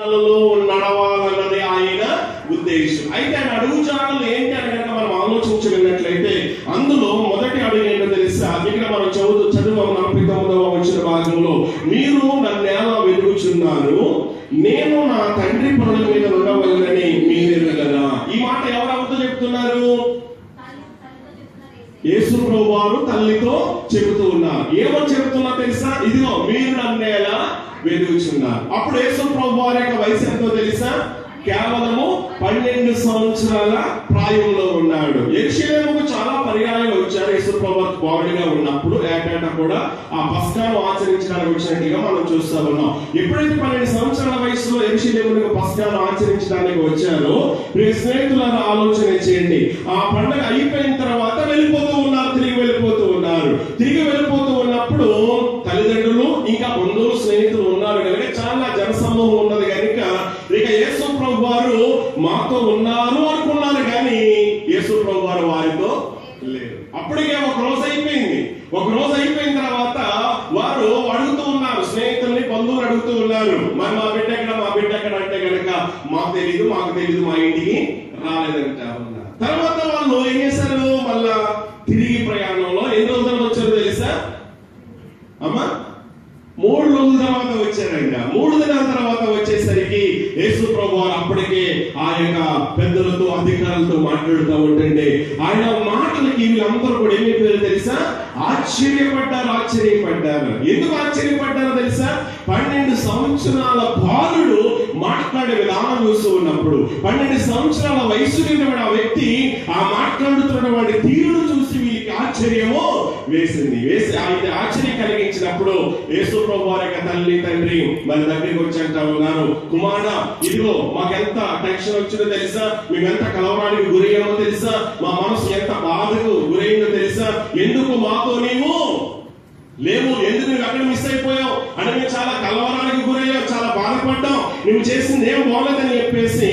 నడవాలన్నది ఆయన ఉద్దేశం. అయితే ఆయన అడుగుజాడలు ఏంటి అని కనుక మనం ఆలోచించగలిగినట్లయితే అందులో మొదటి అడుగు ఏంటో తెలుసా? ఇక్కడ మనం చదువు 49వ వచన భాగంలో, మీరు నన్ను ఎలా వెతుకుచున్నారు, నేను నా తండ్రి పనుల మీద ఉండవలనని మీరెరుగరా. ఈ మాట ఎవరెవరితో చెప్తున్నారు? యేసు ప్రభువారు తల్లితో చెబుతూ ఉన్నారు. ఏమని చెబుతున్నా తెలుసా? ఇదిగో మీరు నన్ను ఎలా వెతుకుచున్నారు. అప్పుడు యేసు ప్రభువారి యొక్క వయసు ఎంతో తెలుసా? కేవలము 12 సంవత్సరాల ప్రాయంలో ఉన్నాడు. యెరూషలేముకు చాలా పర్యాయాలు వచ్చారు యేసు ప్రభువారు బాలుడిగా ఉన్నప్పుడు. ఏటేటా కూడా ఆ పస్కాను ఆచరించడానికి వచ్చినట్టుగా మనం చూస్తా ఉన్నాం. ఎప్పుడైతే 12 సంవత్సరాల వయసులో యెరూషలేముకు పస్కాను ఆచరించడానికి వచ్చారో, ప్రియ స్నేహితులారా ఆలోచన చేయండి. ఆ పండుగ అయిపోయిన తర్వాత వెళ్ళిపోతూ ఉన్నారు, తిరిగి వెళ్ళిపోతూ ఉన్నారు. తిరిగి వెళ్ళిపోతూ ఉన్నప్పుడు తల్లిదండ్రులు ఇంకా బంధువులు స్నేహితులు ఉన్నారు కనుక చాలా జనసమూహం ఉన్నది కనుక ఇక యేసు ప్రభు వారు మాతో ఉన్నారు అనుకున్నారు, కానీ యేసు ప్రభు వారు వారితో లేరు. అప్పటికే ఒక రోజు అయిపోయింది. ఒక రోజు అయిపోయిన తర్వాత వారు అడుగుతూ ఉన్నారు, స్నేహితుల్ని బంధువులు అడుగుతూ ఉన్నారు, మరి మా బిడ్డ ఎక్కడ అంటే కనుక మాకు తెలీదు, మా ఇంటికి రాలేదంట ఉన్నారు. తర్వాత వాళ్ళు ఏం చేశారు? మళ్ళా తిరిగి ప్రయాణంలో ఎన్ని రోజులు వచ్చారో తెలుసా అమ్మా? 3 రోజుల తర్వాత వచ్చారంట. 3 దినాల తర్వాత వచ్చేసరికి యేసు ప్రభువారు అప్పటికే ఆ యొక్క పెద్దలతో అధికారులతో మాట్లాడుతూ ఉంటుండే ఆయన మాటలకి వీళ్ళందరూ కూడా ఏమైపోయారు తెలుసా? ఆశ్చర్యపడ్డారు. ఎందుకు ఆశ్చర్యపడ్డారో తెలుసా? 12 సంవత్సరాల బాలుడు మాట్లాడే విధానం చూస్తూ ఉన్నప్పుడు, 12 సంవత్సరాల వయసు కలిగిన ఆ వ్యక్తి ఆ మాట్లాడుతున్న వాడి తీరును చూసి వీరికి ఆశ్చర్యము వేసింది. ఆశ్చర్యం కలిగించినప్పుడు యేసు ప్రభువారి యొక్క తల్లి తండ్రి మరి దగ్గరికి వచ్చి అంటా ఉన్నారు, కుమారుడా, ఇదిగో మాకెంత టెన్షన్ వచ్చిందో తెలుసా, మేమెంత కలవరానికి గురయ్యామో తెలుసా, మా మనసు ఎంత బాధకు గురైందో తెలుసా, ఎందుకు మాతో నీవు లేవు, ఎందుకు నువ్వు అక్కడ మిస్ అయిపోయావు అని మేము చాలా కలవరానికి గురయ్యావు, చాలా బాధపడ్డాం, నువ్వు చేసింది ఏం బాగలేదని చెప్పేసి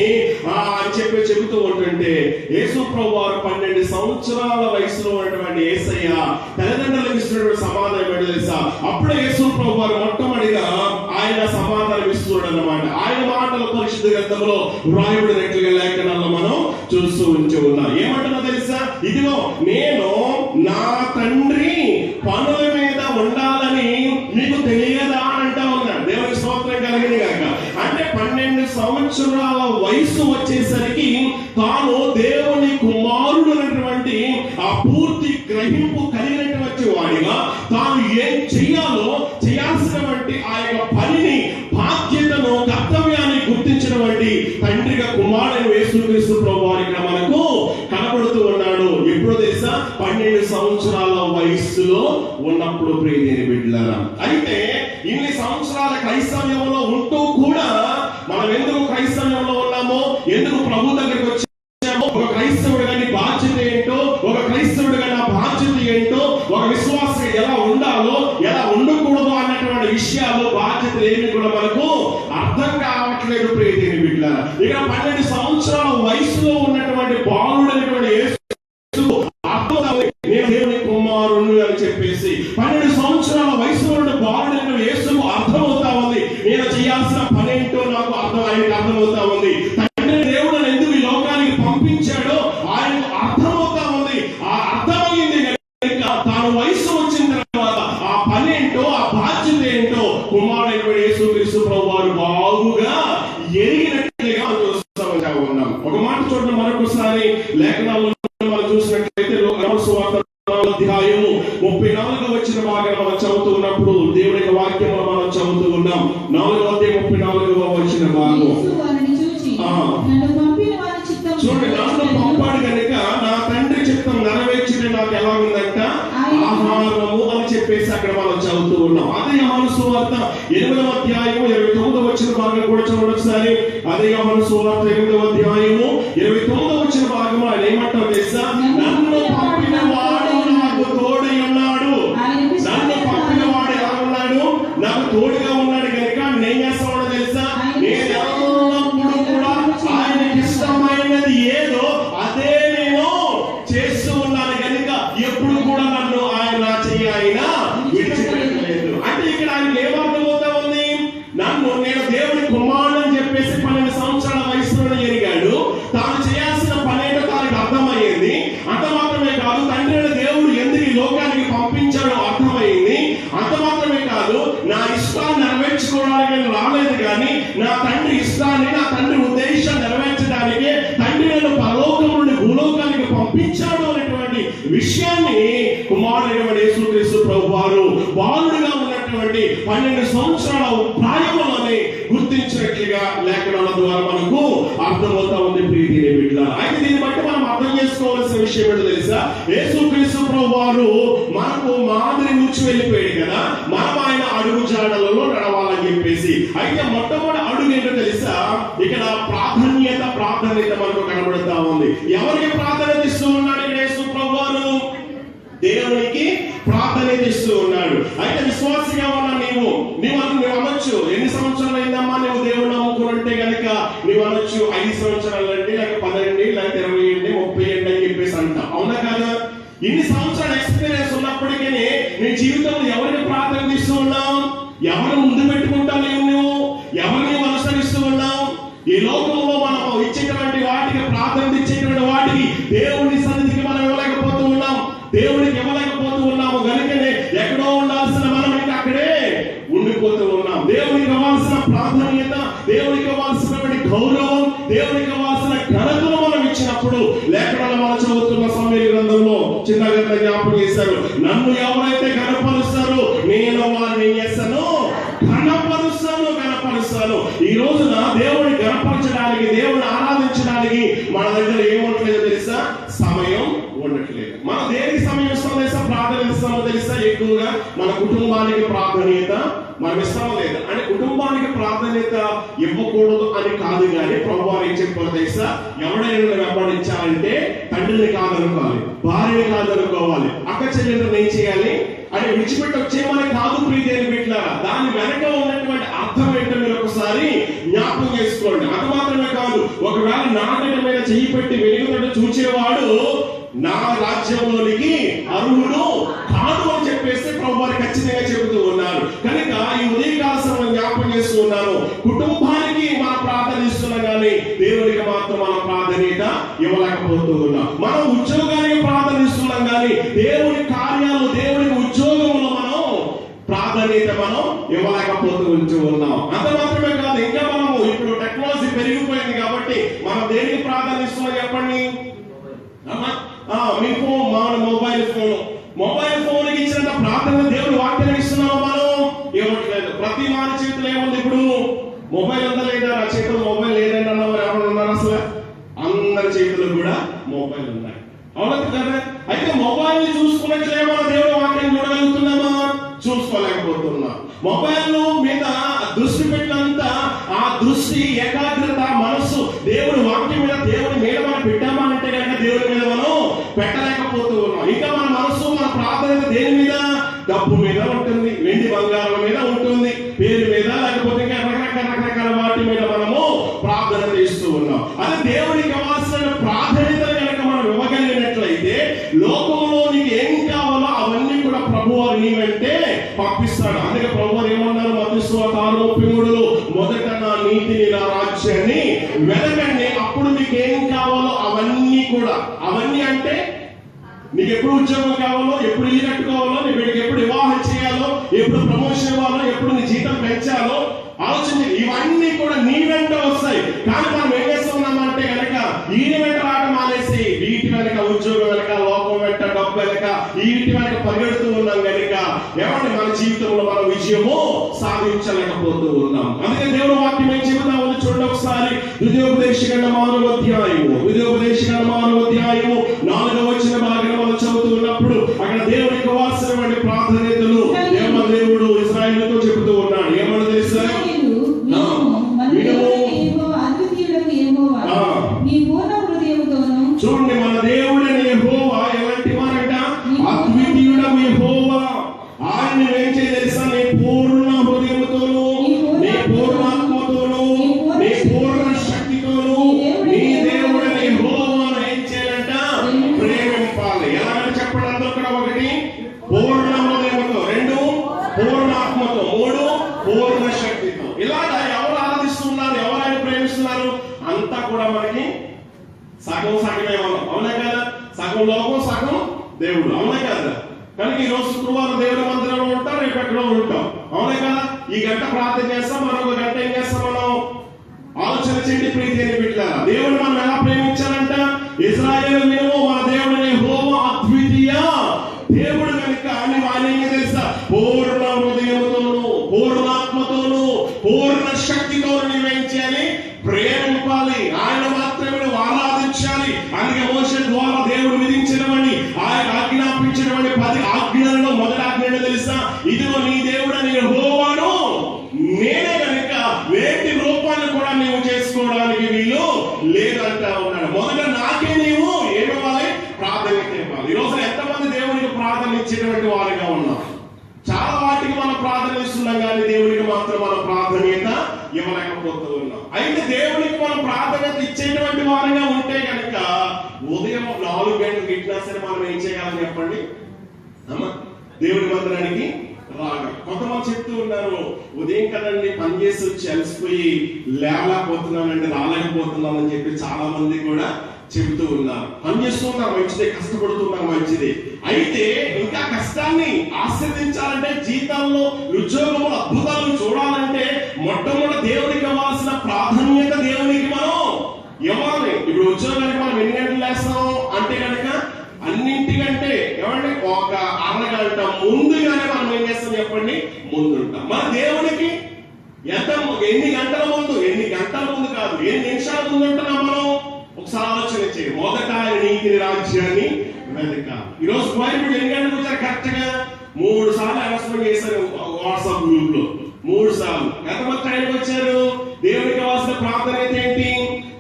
చెబుతూ ఉంటుంటే యేసు ప్రభువారు 12 సంవత్సరాల వయసులో ఉన్నటువంటి యేసయ్య తల్లిదండ్రులకు ఇస్తున్నటువంటి సమాధానం ఏంటో తెలుసా? అప్పుడే యేసు ప్రభువారు మొట్టమొదటిగా ఆయన సమాధానం ఇస్తున్నాడు అన్నమాట. ఆయన మాటలు పరిశుద్ధ గ్రంథంలో వ్రాయబడినట్లుగా లేఖనాల్లో మనం చూస్తూ ఉన్నాం. ఏమంటున్నా తెలుసా? ఇదిగో నేను నా తండ్రి పనుల మీద ఉండాలని మీకు తెలియదా అని అంటా ఉన్నాడు. దేవునికి స్తోత్రం కలిగింది కాక. అంటే 12 సంవత్సరాల వయసు వచ్చేసరికి తాను దేవుని కుమారుడు అనేటువంటి ఆ పూర్తి గ్రహింపు కలిగినటువంటి వాడిగా తాను ఏం చెయ్యాలో చేయాల్సినటువంటి ఆ యొక్క పనిని, బాధ్యతను, కర్తవ్యాన్ని గుర్తించినటువంటి తండ్రిగా కుమారుడు యేసుక్రీస్తు ప్రభువారు ఇక్కడ మనకు కనబడుతూ ఉన్నాడు. ఎప్పుడు తెలుసా? 12 సంవత్సరాల వయస్సులో ఉన్నప్పుడు ప్రియమైన బిడ్డలారా. అయితే ఇన్ని సంవత్సరాల క్రైస్తవ్యంలో ఉంటూ కూడా మనం ఎందుకు క్రైస్తవ్యంలో ఉన్నామో, ఎందుకు ప్రభు దగ్గరికి వచ్చామో, ఒక క్రైస్తవుడిగా నీ బాధ్యత ఏంటో, ఒక క్రైస్తవుడిగా నా బాధ్యత ఏంటో, ఒక విశ్వాసం ఎలా ఉండాలో, ఎలా ఉండకూడదు అన్నటువంటి విషయాలు, బాధ్యతలు ఏమి కూడా మనకు అర్థం కావట్లేదు ప్రియమైన బిడ్డలారా. ఇక 12 సంవత్సరాల వయసులో ఉన్నటువంటి బాలుడు అనేటువంటి యేసు నేను దేవుని కుమారుడు అని చెప్పేసి 12 సంవత్సరాల వయసులో ఉన్న బాలుడైన యేసుకు అర్థమవుతా ఉంది. నేను చేయాల్సిన పని ఏంటో నాకు అర్థమవుతా ఉంది. తండ్రి దేవుడు నన్ను ఎందుకు ఈ లోకానికి పంపించాడో ఆయనకు అర్థమవుతా ఉంది. ఆ అర్థమైంది కనుక తాను వయసు వచ్చిన తర్వాత ఆ పని ఏంటో, ఆ బాధ్యత ఏంటో కుమారుడైన యేసుక్రీస్తు ప్రభువారు బాగుగా ఎరిగినట్లుగా చూస్తూ ఉన్నాం. ఒక మాట చూడండి మరొకసారి లేఖనాల్లో మనం చూసినట్లయితే అధ్యాయము 34వ వచన భాగాన్ని మనం చదువుతున్నప్పుడు దేవుని యొక్క వాక్యమును మనం చదువుతూ ఉన్నాం. 4వ అధ్యాయం 34వ వచన భాగం. చూడండి, నన్ను పంపాడు కనుక నా తండ్రి చిత్తం నెరవేర్చుటే నాకు ఎలా ఉందంట? ఆహారము అని చెప్పేసి అక్కడ మనం చదువుతూ ఉన్నాం. అదే యోహాను సువార్త 8వ అధ్యాయము 29వ వచన భాగం కూడా చూడండి ఒకసారి. అదే యోహాను సువార్త 8వ అధ్యాయము 29వ వచన భాగం ఆయన ఏమంటారు తెలుసా? నన్ను పంపిన వాడు నాకు తోడై ఉన్నాడు. నన్ను పంపిన వాడు ఎలా ఉన్నాడు? నాకు తోడుగా ఉన్నాడు కనుక నేను చేస్తాడో తెలుసా? నేను ఎల్లప్పుడూ కూడా ఆయనకి ఇష్టమైనది ఏదో అదే నేను చేస్తూ ఉన్నాను కనుక ఎప్పుడు కూడా నన్ను ఆయన చెయ్యి ఆయన విడిచిపెట్టలేదు. అంటే ఇక్కడ ఆయనకి ఏమర్థమవుతా ఉంది? నేను దేవుని కుమారుడు అని చెప్పేసి నా తండ్రి ఇష్టాన్ని, నా తండ్రి ఉద్దేశాన్ని నెరవేర్చడానికి తండ్రి నన్ను పరలోకం నుండి భూలోకానికి పంపించాడు అనేటువంటి విషయాన్ని కుమారుడైన యేసుక్రీస్తు ప్రభువారు బాలుడుగా ఉన్నటువంటి 12 సంవత్సరాల ప్రాయంలోనే గుర్తించినట్లుగా లేఖనాల ద్వారా మనకు అర్థమవుతా ఉంది ప్రీతిని బిడ్డలారా. అయితే దీన్ని బట్టి మనం అర్థం చేసుకోవాల్సిన విషయం ఏంటో తెలుసా? యేసుక్రీస్తు ప్రభువారు మనకు మాదిరి నుంచి వెళ్ళిపోయాడు కదా, మనం ఆయన అడుగు జాడలలో నడవాలని చెప్పేసి. అయితే మొట్టమొదటి అడుగు ఏంటో తెలుసా? ఇక్కడ ప్రాధాన్యత మనకు కనబడుతా ఉంది. ఎవరికి ప్రాధాన్యత ఇస్తూ ఉన్నాడు ఇక్కడ యేసు ప్రభువారు? దేవునికి ప్రాధాన్యత ఇస్తూ ఉన్నాడు. అయితే విశ్వాసిగా ఉన్న నీవు అనొచ్చు, ఎన్ని సంవత్సరాలు అయిందమ్మా నువ్వు దేవుడు నమ్ముకుంటే గనక నీవు అనొచ్చు 5 సంవత్సరాలు అండి, లేక 10 అండి, లేక 20 అండి, 30 అండి అని చెప్పేసి అంట. అవునా కదా? ఇన్ని సంవత్సరాల ఎక్స్పీరియన్స్ ఉన్నప్పటికీ నీ జీవితంలో ఎవరికి ప్రాధాన్యత ఇస్తూ ఉన్నావు? ఎవరు ముందు పెట్టుకుంటావు? నువ్వు ఎవరిని అనుసరిస్తూ ఉన్నావు? ఈ లోకంలో మనం ఇచ్చేటువంటి వాటికి, ప్రాధాన్యత ఇచ్చేటువంటి వాటికి దేవుని సన్నిధికి మనం ఇవ్వలేకపోతూ ఉన్నాం, దేవుడికి ఇవ్వలేకపోతూ ఉన్నాము. కనుకనే ఎక్కడో ఉండాల్సిన మనం ఇంకా అక్కడే ఉండిపోతూ ఉన్నాం. దేవునికి ఇవ్వాల్సిన ప్రాధాన్యత, దేవునికి ఇవ్వాల్సినటువంటి గౌరవం, దేవునికి ఇవ్వాల్సిన ఘనతను మనం ఇచ్చినప్పుడు లేఖనాలు మనం చదువుతున్న సమయ గ్రంథంలో చిన్నగా జ్ఞాపకం చేశారు, నన్ను ఎవరైతే ఘనపరుస్తారో నేను వారిని చేస్తాను, గణపరుస్తాను. ఈ రోజున దేవుడిని గణపరచడానికి, దేవుడిని ఆరాధించడానికి మన దగ్గర ఏముండట్లేదు తెలుసా? సమయం ఉండట్లేదు. మనం దేనికి సమయం ఇస్తాం తెలుసా? ప్రాధాన్యత ఇస్తామో తెలుసా? ఎక్కువగా మన కుటుంబానికి ప్రాధాన్యత మనం ఇస్తామో లేదా అంటే కుటుంబానికి ప్రాధాన్యత ఇవ్వకూడదు అని కాదు, కానీ ప్రభువారు ఏం చెప్పారు తెలుసా? ఎవడైనా వెంబడించాలంటే తండ్రిని కాదనుకోవాలి, భార్యని కాదనుకోవాలి, అక్క చెల్లెలను ఏం చేయాలి అని విడిచిపెట్టి వచ్చేమని కాదు ప్రియమైన బిడ్డలారా. దాని వెనక ఉన్నటువంటి అర్థం ఏంటో మీరు ఒకసారి జ్ఞాపకం చేసుకోండి. అది మాత్రమే కాదు, ఒకవేళ నాటకం మీద చెయ్యి పెట్టి వెలుగునట్టు చూచేవాడు నా రాజ్యంలోనికి అర్హుడు కాదు అని చెప్పేసి ప్రభువారు ఖచ్చితంగా చెబుతూ ఉన్నారు. కనుక ఈ ఉదయకాల సమయం జ్ఞాపకం చేస్తూ ఉన్నాను, కుటుంబానికి మనం ప్రాధాన్యత ఇస్తున్నాం కానీ దేవునికి మాత్రం మనం ప్రాధాన్యత ఇవ్వలేకపోతూ ఉన్నాం. మనం ఉద్యోగానికి ప్రాధాన్యత ఇస్తున్నాం కానీ దేవుని కార్యాలు, దేవునికి ఉద్యోగంలో మనం ప్రాధాన్యత మనం ఇవ్వలేకపోతూ ఉన్నాం. అంత మాత్రమే కాదు, ఇంకా మనము ఇప్పుడు టెక్నాలజీ పెరిగిపోయింది కాబట్టి మనం దేనికి ప్రాధాన్యత ఇస్తున్నాం చెప్పండి? మీ ఫోన్, మన మొబైల్ ఫోన్ కి ఇచ్చినంత ప్రాధాన్యత దేవుని వాక్యానికి ఇస్తున్నాము మనం? ఇవ్వట్లేదు. ప్రతి మాన చేతిలో ఏముంది ఇప్పుడు? మొబైల్ ఉందా లేదా? నా చేతిలో మొబైల్ లేదండి అన్న వారు ఎవరు ఉన్నారు? అసలు అందరి చేతులు కూడా మొబైల్ ఉన్నాయి. అవునా కదా? అయితే మొబైల్ ని చూసుకున్నట్లే మన దేవుని వాక్యాన్ని చూడగలుగుతున్నామా? చూసుకోలేకపోతున్నాం. మొబైల్ మీద దృష్టి పెట్టినంత ఆ దృష్టి, ఏకాగ్రత, మనస్సు దేవుని వాక్యం మీద, దేవుని మీద మనం పెట్టామా అంటే కనుక దేవుని మీద మనం పెట్టలేకపోతూ ఉన్నాం. ఇంకా మన మనస్సు, మన ప్రాధాన్యత దేని మీద? డబ్బు మీద ఉంటుంది, వెండి బంగారం మీద ఉంటుంది, పేరు మీద, లేకపోతే ఇంకా రకరకాల వాటి మీద మనము ప్రార్థన చేస్తూ ఉన్నాం. అదే దేవునికి కావాల్సిన ప్రాధాన్యత కనుక మనం ఇవ్వగలిగినట్లయితే లోకంలో నీకు ఏం కావాలో అవన్నీ కూడా ప్రభువారు నీ వెంటే పంపిస్తాడు. అందుకే ప్రభువారు ఏమన్నారు? మత్తయి సువార్త 6:33 మొదట నా నీతిని, నా రాజ్యాన్ని వెతకండి, అప్పుడు మీకు ఏం కావాలో అవన్నీ కూడా. అవన్నీ అంటే నీకు ఎప్పుడు ఉద్యోగం కావాలో, ఎప్పుడు ఇల్లు కట్టుకోవాలో, నీ బిడ్డకి ఎప్పుడు వివాహం చేయాలో, ఎప్పుడు ప్రమోషన్ ఇవ్వాలో, ఎప్పుడు నీ జీతం పెంచాలో ఆలోచించి ఇవన్నీ కూడా నీ వెంట వస్తాయి. కానీ మనం ఏం చేస్తున్నామంటే కనుక ఈయన వెంట రావడం మానేసి వీటి వెనక, ఉద్యోగం వెనక, లోకం వెంట, డబ్బు వెనక, వీటి వెనక పరిగెడుతూ ఉన్నాం కనుక ఏమంటే మన జీవితంలో మనం విజయము సాధించలేకపోతూ ఉన్నాం. అందుకే దేవుడు వాక్యం ఏం చెబుతా ఉంది చూడండి ఒకసారి. ద్వితీయోపదేశకాండం 6వ అధ్యాయము 4వ వచన భాగం మనం చదువుతూ ఉన్నప్పుడు అక్కడ దేవునికి కావాల్సినటువంటి ప్రాధాన్యతలు దేవుడు ఇశ్రాయేలుతో చెబుతూ ఉన్నాడు. ఏమన్నా తెలుసా? చూడండి, మన దేవుడైన యెహోవా ఎలాంటి వారంట? అద్వితీయుడగు యెహోవా. ఆయన ఏం చేయాలి తెలుసా? నీ పూర్ణ హృదయముతోను, నీ పూర్ణ ఆత్మతోను, నీ పూర్ణ శక్తితోను నీ దేవుడైన యెహోవాను ఏం చేయాలంట? ప్రేమింపాలి. ఎలాగంటే చెప్పండి అందరూ కూడా. 1 పూర్ణ హృదయముతో, 2 పూర్ణ ఆత్మతో, 3 పూర్ణ శక్తితో. ఇలాగా ఎవరు ఆరాధిస్తున్నారు, ఎవరు ఆయన ప్రేమిస్తున్నారు? అంతా కూడా మనకి సగమే మనం. అవునా కదా? సగం లోకం, సగం దేవుడు. అవునా కదా? కనుక ఈ రోజు శుక్రవారం దేవుడి మందిరంలో ఉంటాం, రేపు ఎక్కడో ఉంటాం. అవునా కదా? ఈ గంట ప్రార్థన చేస్తాం, మరొక గంట ఏం చేస్తాం మనం? ఆలోచన చేయండి ప్రీతి అని బిడ్డలారా. దేవుడు మనం ఎలా ప్రేమించాలంట? ఇశ్రాయేలు వినుము, మన దేవుడు యెహోవా అద్వితీయ దేవుడు కనుక ఆయన ఏం తెలుసా? పూర్ణ హృదయముతోను, పూర్ణాత్మతోను, పూర్ణ శక్తితోను నీవేం చేయాలి? ప్రేమింపాలి. ఆయన మాత్రమే నువ్వు ఆరాధించాలి. అందుకే మోషే ద్వారా దేవుడు విధించినవని, ఆయన ఆజ్ఞాపించినవని 10 ఆజ్ఞలలో మొదటి ఆజ్ఞ తెలుసా? ఇదిగో నీ దేవుడని యెహోవాను నేనే కనుక వేటి రూపాన్ని కూడా నీవు చేసుకోవడానికి వీలు లేదంటా ఉన్నాడు. మొదట నాకే నీవు ఏమివ్వాలి? ప్రాధాన్యత ఇవ్వాలి. ఈ రోజు ఎంతమంది దేవునికి ప్రాధాన్యత ఇచ్చేటువంటి వారిగా ఉన్నాం? చాలా వాటికి మనం ప్రాధాన్యత ఇస్తున్నాం, కానీ దేవునికి మాత్రం మనం ప్రాధాన్యత ఇవ్వలేకపోతూ ఉన్నాం. అయితే దేవునికి మనం ప్రాధాన్యత ఇచ్చేటువంటి వారిగా ఉంటే కనుక ఉదయం 4 గంటలకు ఇట్లా సరే మనం ఏం చేయాలని చెప్పండి? అమ్మా, దేవుడి మందిరానికి రాగా. కొంతమంది చెప్తూ ఉన్నారు, ఉదయం కదండి పని చేసి వచ్చి అలసిపోయి లేవలేకపోతున్నానండి, రాలేకపోతున్నాను అని చెప్పి చాలా మంది కూడా చెబుతూ ఉన్నారు. పని చేస్తున్నారు మంచిదే, కష్టపడుతున్నారు మంచిదే. అయితే ఇంకా కష్టాన్ని ఆస్వాదించాలంటే, జీతాల్లో ఉద్యోగంలో అద్భుతాలను చూడాలంటే మొట్టమొదటి దేవునికి ఇవ్వాల్సిన ప్రాధాన్యత దేవునికి మనం ఇవ్వాలి. ఇప్పుడు ఉద్యోగానికి మనం ఎన్ని గంటలు వేస్తాం అంటే కనుక అన్నింటికంటే ఏమంటే ఒక అరగంట ముందుగానే మనం ఏం చేస్తాం చెప్పండి? ముందుంటాం. మన దేవునికి ఎన్ని గంటల ముందు? ఎన్ని గంటల ముందు కాదు, ఎన్ని నిమిషాల ముందు ఉంటున్నాం మనం? ఒకసారి ఆలోచన చేయండి. మొదట ఆయన నీతిని, రాజ్యాన్ని వెతకాలి. ఈరోజు బైబిల్ ఎన్ని గంటలకు వచ్చారు? కరెక్ట్ గా 3 సార్లు అనౌన్స్మెంట్ చేశారు వాట్సాప్ గ్రూప్ లో. 3 సార్లు. ఎంతమంది టైంకి వచ్చారు? దేవుడికి కావాల్సిన ప్రాధాన్యత ఏంటి?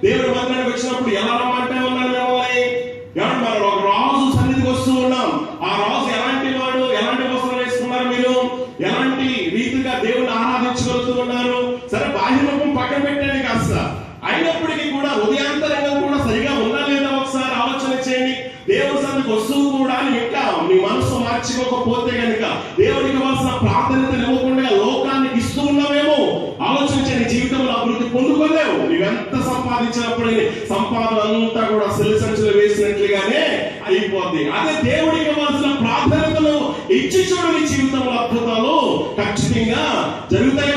దేవుడి మందిరానికి వచ్చినప్పుడు ఎలా రమ్మంటే ఉన్నారు మిమ్మల్ని? ఏమంటే మనం ఒక రాజు సన్నిధికి వస్తూ ఉన్నాం. ఆ రాజు ఎలాంటి వాడు? ఎలాంటి వస్త్రం వేసుకున్నారు మీరు? ఎలాంటి రీతిగా దేవుడిని ఆరాధించగలుగుతూ ఉన్నారు? సరే, బాహ్య రూపం పక్కన పెట్టండి కాస్త, అయినప్పటికీ కూడా హృదయాంతరంగం కూడా సరిగా ఉందా లేదా ఒకసారి ఆలోచన చేయండి. దేవుడి సన్నిధికి వస్తూ కూడా ఇంకా నీ మనసు మార్చుకోకపోతే కనుక దేవుడికి ఇవ్వాల్సిన ప్రాధాన్యత ఇవ్వకుండా లోకానికి ఇస్తూ ఉన్నావేమో. ఆలోచించండి, జీవితంలో అభివృద్ధి పొందుకోలేవు. నువ్వెంత సంపాదించినప్పుడు సంపాదన అంతా కూడా సెల్ సంచులు వేసినట్లుగానే అయిపోద్ది. అదే దేవుడికి ఇవ్వాల్సిన ప్రాధాన్యతలు ఇచ్చి చూడు, నీ జీవితంలో అద్భుతాలు ఖచ్చితంగా జరుగుతాయి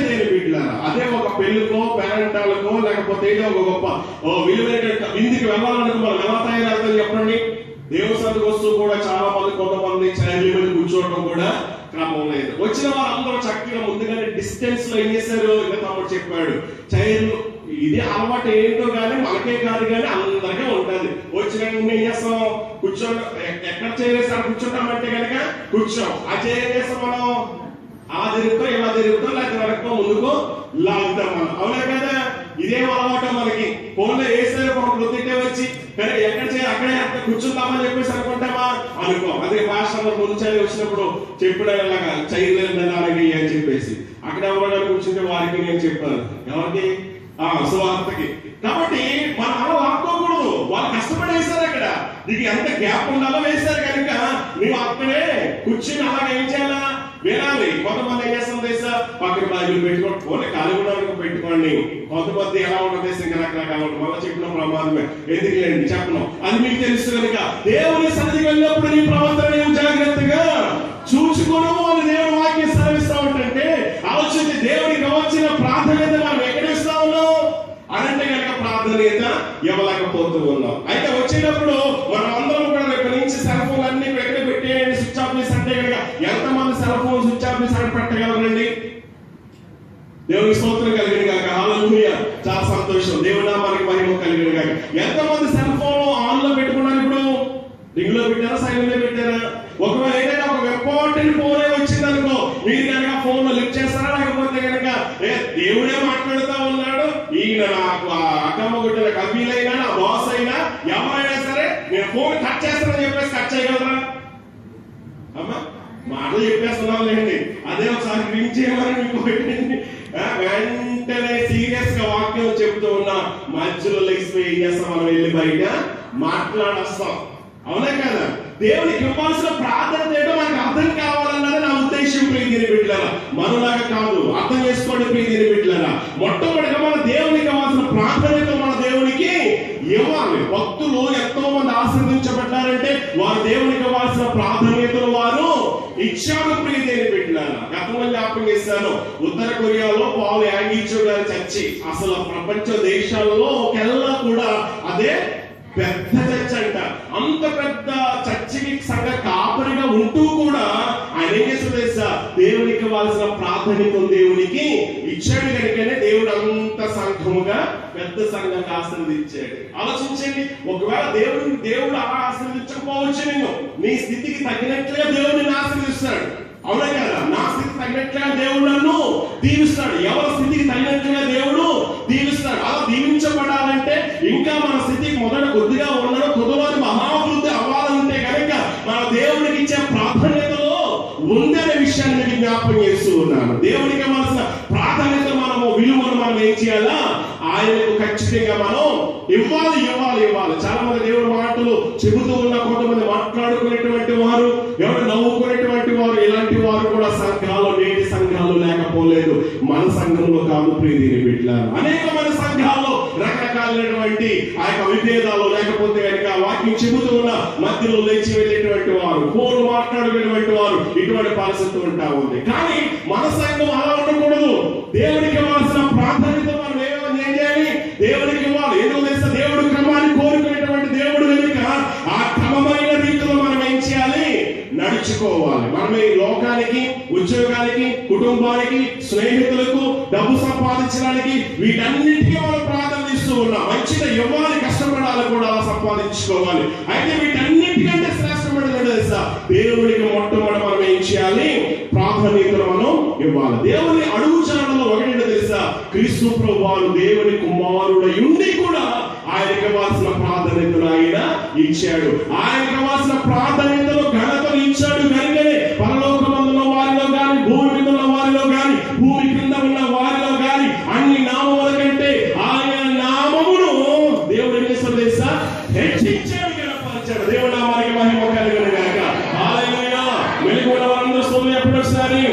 నేను బిడ్డలారా. అదే ఒక పెళ్లికో, పేరెంటాలకో, లేకపోతే ఏదో ఒక గొప్ప విలువైన విందుకి వెళ్ళాలనుకో మనం ఎలా తయారవుతుంది చెప్పండి? దేవుడి సన్నిధికి వస్తూ కూడా చాలా మంది, కొంతమంది చైర్ల మీద కూర్చోవడం కూడా క్రమం లేదు. వచ్చిన వారందరూ చక్కగా ముందుగానే డిస్టెన్స్ లో ఏం చేశారు? ఇంకా తమ్ముడు చెప్పాడు, చైర్లు ఇది అలవాటు ఏంటో కానీ మనకే కాదు కానీ అందరికీ ఉంటుంది. వచ్చిన ఏం చేస్తాం? కూర్చోండి. ఎక్కడ చేరేసారు కూర్చుంటామంటే కనుక కూర్చోం. ఆ చైర్ ఏం చేస్తాం మనం? అలా తిరుగుతాం, ఇలా తిరుగుతాం, లేకపోతే వెనక్కో ముందుకో లాగుతాం మనం. అవునా కదా? ఇదేం అలవాటు మనకి. ఫోన్లో వేసారు మనం ప్రొద్దుటే వచ్చి ఎక్కడ చేయాలి అక్కడే కూర్చుంటామని చెప్పేసి అనుకుంటామా? అనుకో. అదే భాషలో ముంచాలి వచ్చినప్పుడు చెప్పడం ఇలాగా చైర్లు అని చెప్పేసి అక్కడ ఎవరైనా కూర్చుంటే వారికి నేను చెప్పాను. ఎవరికి? సువార్తకి. కాబట్టి మనం అలా వాడుకోకూడదు. వాళ్ళు కష్టపడి వేశారు అక్కడ, నీకు ఎంత గ్యాప్ ఉండాలో వేశారు కనుక నువ్వు అక్కడే కూర్చుని అలాగే ఏం చేయాలా? వినాలి. కొంతమంది ఏం చేస్తాం తెలుసా? పక్కన బైబిల్ పెట్టుకోండి, ఫోన్ ఖాళీ ఉండడానికి పెట్టుకోండి. కొంతమంది ఎలా ఉండదు ఇంకా రకరకాల మళ్ళీ చెప్పిన ప్రమాదమే, ఎందుకు లేండి చెప్పను, అది మీకు తెలుసు కనుక దేవుని సన్నిధికి వెళ్ళినప్పుడు నీ ప్రవర్తన నీవు జాగ్రత్తగా చూసుకోను అని దేవుని వాక్యం సెలవిస్తా ఉంటే ఆలోచించి దేవునికి వచ్చిన ప్రాధాన్యత మనం ఎక్కడ ఇస్తా ఉన్నాం అనంటే కనుక ప్రాధాన్యత ఇవ్వలేకపోతూ ఉన్నాం. అయితే వచ్చేటప్పుడు మనం అందరం కూడా రేపు నుంచి సెల్ ఫోన్ అన్ని ఎక్కడ పెట్టేయండి, స్విచ్ ఆఫ్ చేసి అంటే కనుక ఎంతమంది సెల్ ఫోన్ స్విచ్ ఆఫ్ చేసి అని పెట్టగలరండి? దేవునికి స్తోత్రం కలిగిన కాక. హల్లెలూయా. చాలా సంతోషం. దేవుడి నామానికి మహిమ కలిగిన కాక. ఎంతమంది సెల్ ఫోన్ ఆన్ లో పెట్టుకున్నారు? ఇప్పుడు రింగ్ లో పెట్టారా, సైలెంట్ లో పెట్టారా? ఒకవేళ ఏదైనా ఒక ఇంపార్టెంట్ ఫోన్ వచ్చింది అనుకో, మీరు కనుక ఫోన్ లో లిఫ్ట్ చేస్తారా? లేకపోతే కనుక దేవుడే మాట్లాడుతూ ఉన్నాడు, ఈయన నాకు అక్కమ్మ గుడ్డల కబీలైనా, నా బాస్ అయినా, ఎవరైనా సరే నేను ఫోన్ కట్ చేస్తానని చెప్పేసి కట్ చేయగలరా? అమ్మా మాటలు చెప్పేస్తున్నాం లేండి. అదే ఒకసారి రింగ్ చేయమని మీకు వెంటనే సీరియస్ గా వాక్యం చెప్తూ ఉన్నా మధ్యలో లెగిసిపోయి ఏం చేస్తాం? మనం వెళ్ళి బయట మాట్లాడేస్తాం. అవునా కదా? దేవునికి ఇవ్వాల్సిన ప్రాధాన్యత ఏంటో మనకు అర్థం కావాలన్నది నా ఉద్దేశం. ప్రియమైన బిడ్డలారా, మనలాగా కాదు, అర్థం చేసుకోండి ప్రియమైన బిడ్డలారా. మొట్టమొదటిగా మన దేవునికి ఇవ్వాల్సిన ప్రాధాన్యత మన దేవునికి ఇవ్వాలి. భక్తులు ఎంతో మంది ఆశీర్వదించబడ్డారంటే వారు దేవునికి ఇవ్వాల్సిన ప్రాధాన్యతలు వారు ఇచ్చారు. ప్రియమైన బిడ్డలారా, గతంలో చేశాను. ఉత్తర కొరియాలో పాల్ యాంగిచో గారి చర్చి అసలు ప్రపంచ దేశాలలో ఒకెల్లా కూడా అదే పెద్ద చర్చ్ అంట. అంత పెద్ద చర్చికి సంఘ కాపరిగా ఉంటూ కూడా ఆయన ఏం చేస్తాడు తెలుసా? దేవునికి ఇవ్వాల్సిన ప్రాధాన్యత దేవునికి ఇచ్చాడు కనుకనే దేవుడు అంత సంఘముగా పెద్ద సంఘంగా ఆశీర్వదించాడు. ఆలోచించండి, ఒకవేళ దేవుడు అలా ఆశీర్వదించకపోవచ్చు, నేను నీ స్థితికి తగినట్లుగా దేవుడు నిన్ను ఆశీర్వదిస్తాడు. అవునా కదా? నా స్థితికి తగినట్లుగా దేవుడు నన్ను దీవిస్తాడు. ఎవరి స్థితికి తగినట్లుగా దేవుడు దీవిస్తాడు. అలా దీవించబడాలంటే ఇంకా మన స్థితికి మొదట కొద్దిగా ఉండడం, కొద్దిలోని మహాభివృద్ధి అవ్వాలంటే కనుక మన దేవుడికి ఇచ్చే ప్రాధాన్యతలో ఉందనే విషయాన్ని మీకు జ్ఞాపకం చేస్తూ ఉన్నాను. దేవుడికి ఇవ్వాల్సిన ప్రాధాన్యత మనము విలువను మనం ఏం చేయాలా? ఆయనకు ఖచ్చితంగా మనం ఇవ్వాలి. చాలా మంది దేవుడి మాటలు చెబుతూ ఉన్న కొంతమంది మాట్లాడుకునేటువంటి వారు, ఎవరు నవ్వుకునేటువంటి వారు, ఇలాంటి వారు కూడా సంఘాలు నేటి సంఘాలు లేకపోలేదు. మన సంఘంలో కాదు ప్రియని బిడ్డలారా, అనేకమైన సంఘాల్లో రకరకాలైనటువంటి ఆ యొక్క విభేదాలు, లేకపోతే కనుక వాక్యం చెబుతూ ఉన్న మధ్యలో లేచి వెళ్ళేటువంటి వారు, ఫోన్లు మాట్లాడుకునేటువంటి వారు, ఇటువంటి పరిస్థితి ఉంటా ఉంది. కానీ మన సంఘం అలా ఉండకూడదు. దేవుడికి ఇవ్వాల్సిన ప్రాధాన్యత మనం ఏం చేయాలి? దేవుడికి ఇవ్వాలి. ఎందుకు తెలుసా? దేవుడు క్రమాన్ని కోరుకునేటువంటి దేవుడు కనుక ఆ క్రమమైన రీతిలో మనం ఏం చేయాలి? నడుచుకోవాలి. మనం ఈ లోకానికి, ఉద్యోగానికి, కుటుంబానికి, స్నేహితులకు, డబ్బు సంపాదించడానికి వీటన్నిటికీ మనం ప్రాధాన్యత ఇస్తూ ఉన్నాం. మంచిగా ఇవ్వాలి, కష్టపడాలి కూడా, అలా సంపాదించుకోవాలి. అయితే వీటన్నిటికంటే శ్రేష్టమైనది తెలుసా? దేవుడికి మొట్టమొదటి మనం ఏం చేయాలి? ప్రాధాన్యతను మనం ఇవ్వాలి. దేవుని అడుగుజాడలో ఒకటి తెలుసా? క్రీస్తు ప్రభువు దేవుని కుమారుడై ఉండి కూడా ఆయనకి ఇవ్వాల్సిన ప్రాధాన్యతను ఆయన ఇచ్చాడు. ఆయనకి ఇవ్వాల్సిన ప్రాధాన్యతను ఘనతను ఇచ్చాడు కనుకనే పరలోకమందున్న వారిలో గాని, భూమి మీద ఉన్న వారిలో గాని, భూమి కింద ఉన్న వారిలో గాని అన్ని నామముల కంటే ఆయన నామమును దేవుడు ఏం చేస్తాడు తెలుసా? హెచ్చించాడు, గణపరిచాడు. దేవుడి నామానికి మహిమ కలుగును గాక. హల్లెలూయా. వెలుగున్న వారందరూ స్తోత్రం చెప్పండి ఒకసారి.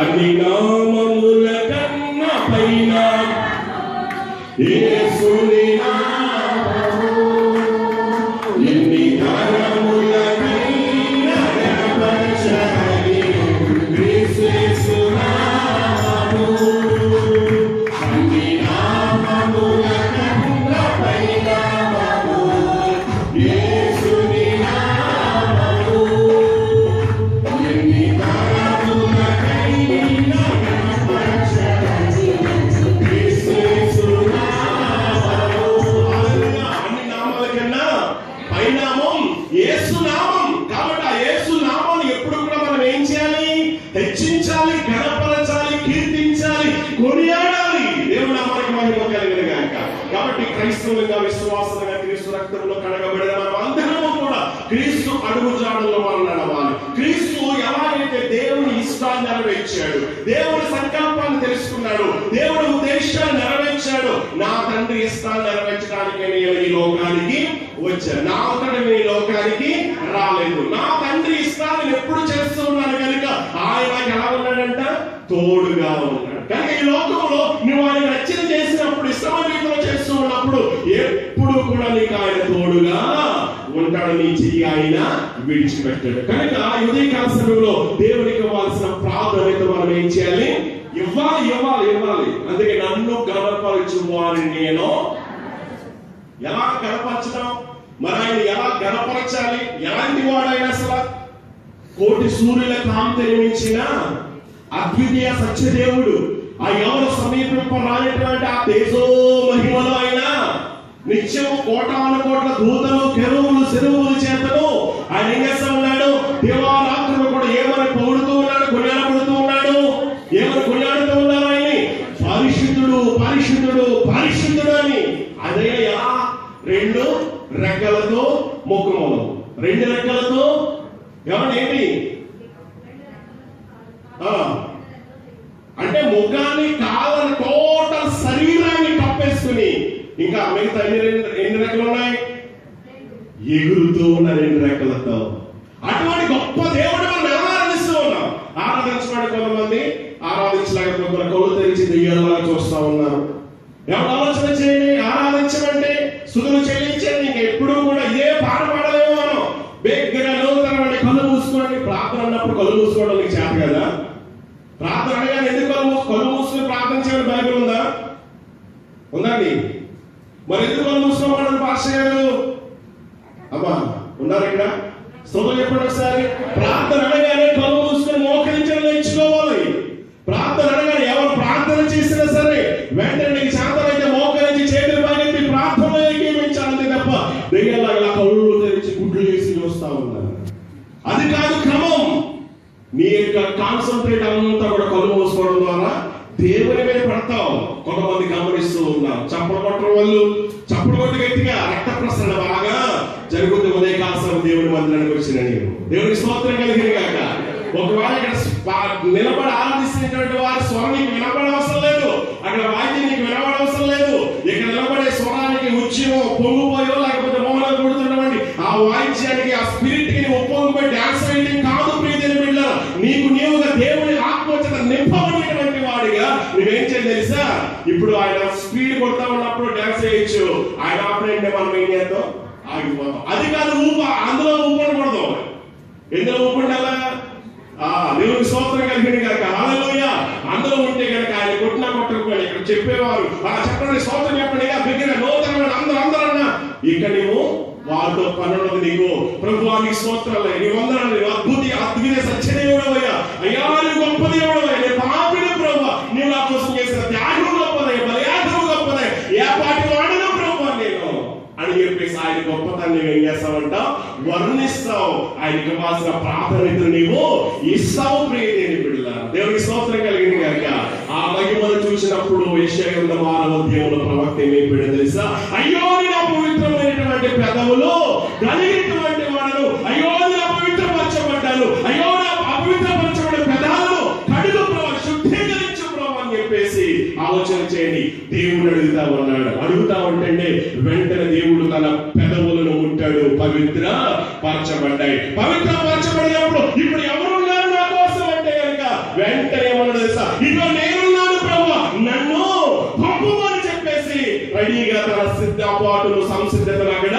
అన్ని నామముల కన్నా పైన యేసుని నామము, ఎన్ని తరముల కైనా గణపరచని క్రీస్తు నామము. అన్ని నామముల కన్నా పైన యేసుని నామము, ఎన్ని తరముల కైనా గణపరచని క్రీస్తు నామము. అన్ని నామాల కన్నా పైనామం యేసు నామం. కాబట్టి ఆ యేసు నామాన్ని ఎప్పుడు కూడా మనం ఏం చేయాలి? హెచ్చించాలి, ఘనపరచాలి, కీర్తించాలి, కొనియాడాలి. దేవుడి నామానికి మహిమ కలుగును గాక. కాబట్టి క్రైస్తవులుగా, విశ్వాసులుగా, క్రీస్తు రక్తంలో కడగబడిన మనం అందరము కూడా క్రీస్తు అడుగుజాడల్లో మనం నడవాలి. క్రీస్తు ఎలాగైతే దేవుని ఇష్టాన్ని నెరవేర్చాడు, దేవుని సంకల్పాన్ని తెలుసుకున్నాడు, దేవుడి ఉద్దేశాన్ని నెరవేర్చాడు. నా తండ్రి ఇష్టాన్ని నెరవేర్చడానికి నేను ఈ లోకానికి వచ్చాను. నా తండ్రి ఈ లోకానికి రాలేదు. నా తండ్రి ఇష్టాన్ని ఎప్పుడు చేస్తూ ఉన్నాను కనుక ఆయన ఎలా ఉన్నాడంట? తోడుగా ఉన్నాడు. కానీ ఈ లోకంలో నువ్వు ఆయన రచన చేసినప్పుడు, ఇష్టమైన రీతిలో చేస్తూ ఉన్నప్పుడు ఎప్పుడు కూడా నీకు ఆయన తోడుగా ఉంటాడు. నీ చెయ్యి ఆయన విడిచిపెట్టాడు. కనుక ఉదయకాల సమయంలో దేవునికి ఇవ్వాల్సిన ప్రాధాన్యత మనం ఏం చేయాలి? ఇవ్వాలి. అందుకే నన్ను గణపరచు వారిని నేను ఎలా గణపరచడం? మరి ఆయన ఎలా గణపరచాలి? ఎలాంటి వాడైనా అసలు కోటి సూర్యుల కాంతి నిర్మించిన అద్వితీయ సత్యదేవుడు, ఆ ఎవరు సమీపింపరానటువంటి ఆ తేజో మహిమలో ఆయన నిత్యము కోటాను కోట్ల దూతలు, కెరూబులు, సెరువుల చేతను ఆయన ఏం చేస్తా ఉన్నాడు? దేవారాత్రులు కూడా ఏమని పొగుడుతూ ఉన్నాడు, కొనియాడబడుతూ ఉన్నాడు. ఏమని కొనియాడుతూ ఉన్నారు? ఆయన్ని పరిశుద్ధుడు, పరిశుద్ధుడు, పరిశుద్ధుడు అని. అదే ఎలా? రెండు రెక్కలతో ముఖములు, రెండు రెక్కలతో ఎవరేంటి అంటే ముఖాన్ని, కాళ్ళని, టోటల్ శరీరాన్ని కప్పేసుకుని, ఇంకా మిగతా ఎన్ని రెక్కలు ఉన్నాయి? ఎగురుతూ ఉన్న రెండు రెక్కలతో. అటువంటి గొప్ప దేవుడు మనం ఎలా ఆరాధిస్తూ ఉన్నాం? ఆరాధించడానికి కొంతమంది ఆరాధించలేకపోతున్న కళ్ళు తెరిచి దెయ్యాలుగా చూస్తా ఉన్నారు. ఎవరు ఆలోచన చేయండి. ఆరాధించమంటే స్తుతులు చెల్లించండి. ఇంకా ఎప్పుడూ కూడా ఇదే పాట పాడలేము మనం. బిగ్గరగా నవ్వుతామండి, కళ్ళు మూసుకోండి. ప్రార్థన అన్నప్పుడు కళ్ళు మూసుకోవడం నీకు చేత కదా? ప్రార్థన అనగానే ఎందుకు కళ్ళు ఉందండి. మరి ఎందుకు కళ్ళు మూసుకోమన్నారు పాస్టర్ గారు? అమ్మా ఉన్నారు ఇక్కడ? స్తోత్రం చెప్పండి ఒకసారి. ప్రార్థన అనగానే కళ్ళు మూసుకొని మోకరించడం నేర్చుకోవాలి. ప్రార్థన అనగానే ఎవరు ప్రార్థన చేసినా సరే వెంటనే నీకు శాంతమైతే మోకరించి చేతులు పైకి ప్రార్థనలో ఏకీవించాలి తప్ప దెయ్యాలాగా కళ్ళు తెరిచి గుడ్లు చేసి చూస్తా ఉన్నారు. అది కాదు క్రమం. నీ యొక్క కాన్సన్ట్రేట్ అంతా కూడా కళ్ళు మూసుకోవడం ద్వారా దేవుని మీద పడతావు. కొంతమంది గమనిస్తూ ఉన్నారు, చప్పలు కొట్టడం వాళ్ళు చప్పలు కొట్టి గట్టిగా రక్త ప్రసరణ బాగా జరుగుతుంది. ఉదయకాల సమయం దేవుని మందిరానికి వచ్చిన నీవు దేవుని స్తోత్రం కలిగిన గాక. ఒకవేళ ఇక్కడ నిలబడి ఆరాధిస్తున్నటువంటి వారి స్వరం నీకు వినపడవసరం లేదు, అక్కడ వాక్యం నీకు వినపడవసరం లేదు. ఇక్కడ నిలబడే స్వరానికి ఉచ్యమో పొంగిపోయో లేకపోతే మోహన కొడుతున్నటువంటి ఆ వాయిద్యానికి ఆ స్పిరిట్ కి నువ్వు పొంగిపోయి డాన్స్ వేయడం కాదు ప్రియమైన బిడ్డ. నీకు నీవుగా దేవుని ఆత్మచేత నింపబడినటువంటి వాడిగా నువ్వేం చేయాలి తెలుసా? ఇప్పుడు ఆయన స్పీడ్ కొడతా ఉన్నప్పుడు డాన్స్ వేయచ్చు, ఆయన ఆపరేట్ మనం ఏం చేద్దాం? ఆగిపోతాం. అది కాదు ఊప, అందులో ఊపడకూడదు. ఎందులో ఊపడాలా? దేవుని స్తోత్రం కలిగిన గాక. హల్లెలూయా. అందులో ఉంటే కనుక ఆయన కొట్టినా కొట్టకపోయినా ఇక్కడ చెప్పేవారు చెప్పండి స్తోత్రం చెప్పండి బిగ్గిన నూతనమైన అందరూ అన్నా ఇక్కడ నువ్వు వారితో పనున్నది. నీకు ప్రభువానికి స్తోత్రాలు, నీ వందనాలు, నీ అద్భుత సత్యదేవుడవయ్యా. అయ్యా నువ్వు గొప్ప దేవుడవయ్యా, నేను పాపిని ప్రభువా, నీవు నా కోసం చేసిన త్యాగం గొప్పదయ్యా, బలియాగం గొప్పదయ్యా, ఏ పాటి వాడను ప్రభువా నేను అని చెప్పేసి ఆయన గొప్పతనాన్ని ఏం చేస్తావంట? వర్ణిస్తావు. ఆయనకి ఇవ్వాల్సిన ప్రాధాన్యతను నీవు ఇస్తావు ప్రియదేని బిడ్డలా. దేవునికి స్తోత్రం కలిగింది కనుక ఆ మహిమను చూసినప్పుడు యెషయా గ్రంథం 6వ అధ్యాయంలో ప్రవక్త ఏమేం బిడ్డ తెలుసా? అయ్యో నా పవిత్రమైనటువంటి పెదవులు కలిగినటువంటి వాడను, అయ్యో నా పవిత్రపరచబడ్డాను, అయ్యో నా అపవిత్రపరచబడిన పెదాలను కడుగు ప్రభు, శుద్ధీకరించు ప్రభు అని చెప్పేసి ఆలోచన చేయండి. దేవుడు అడుగుతా ఉన్నాడు. అడుగుతా ఉంటే వెంటనే దేవుడు తన పెదవులను ఉంటాడు పవిత్ర పరచబడ్డాయి. పవిత్ర పరచబడినప్పుడు ఇప్పుడు ఎవరున్నారు నా కోసం అంటే కనుక వెంటనే ఏమన్నాడు తెలుసా? ఇదిగో నేనున్నాను ప్రభువా, నన్ను పంపుమని చెప్పేసి రెడీగా తన సిద్ధపాటును సంసిద్ధతను అక్కడ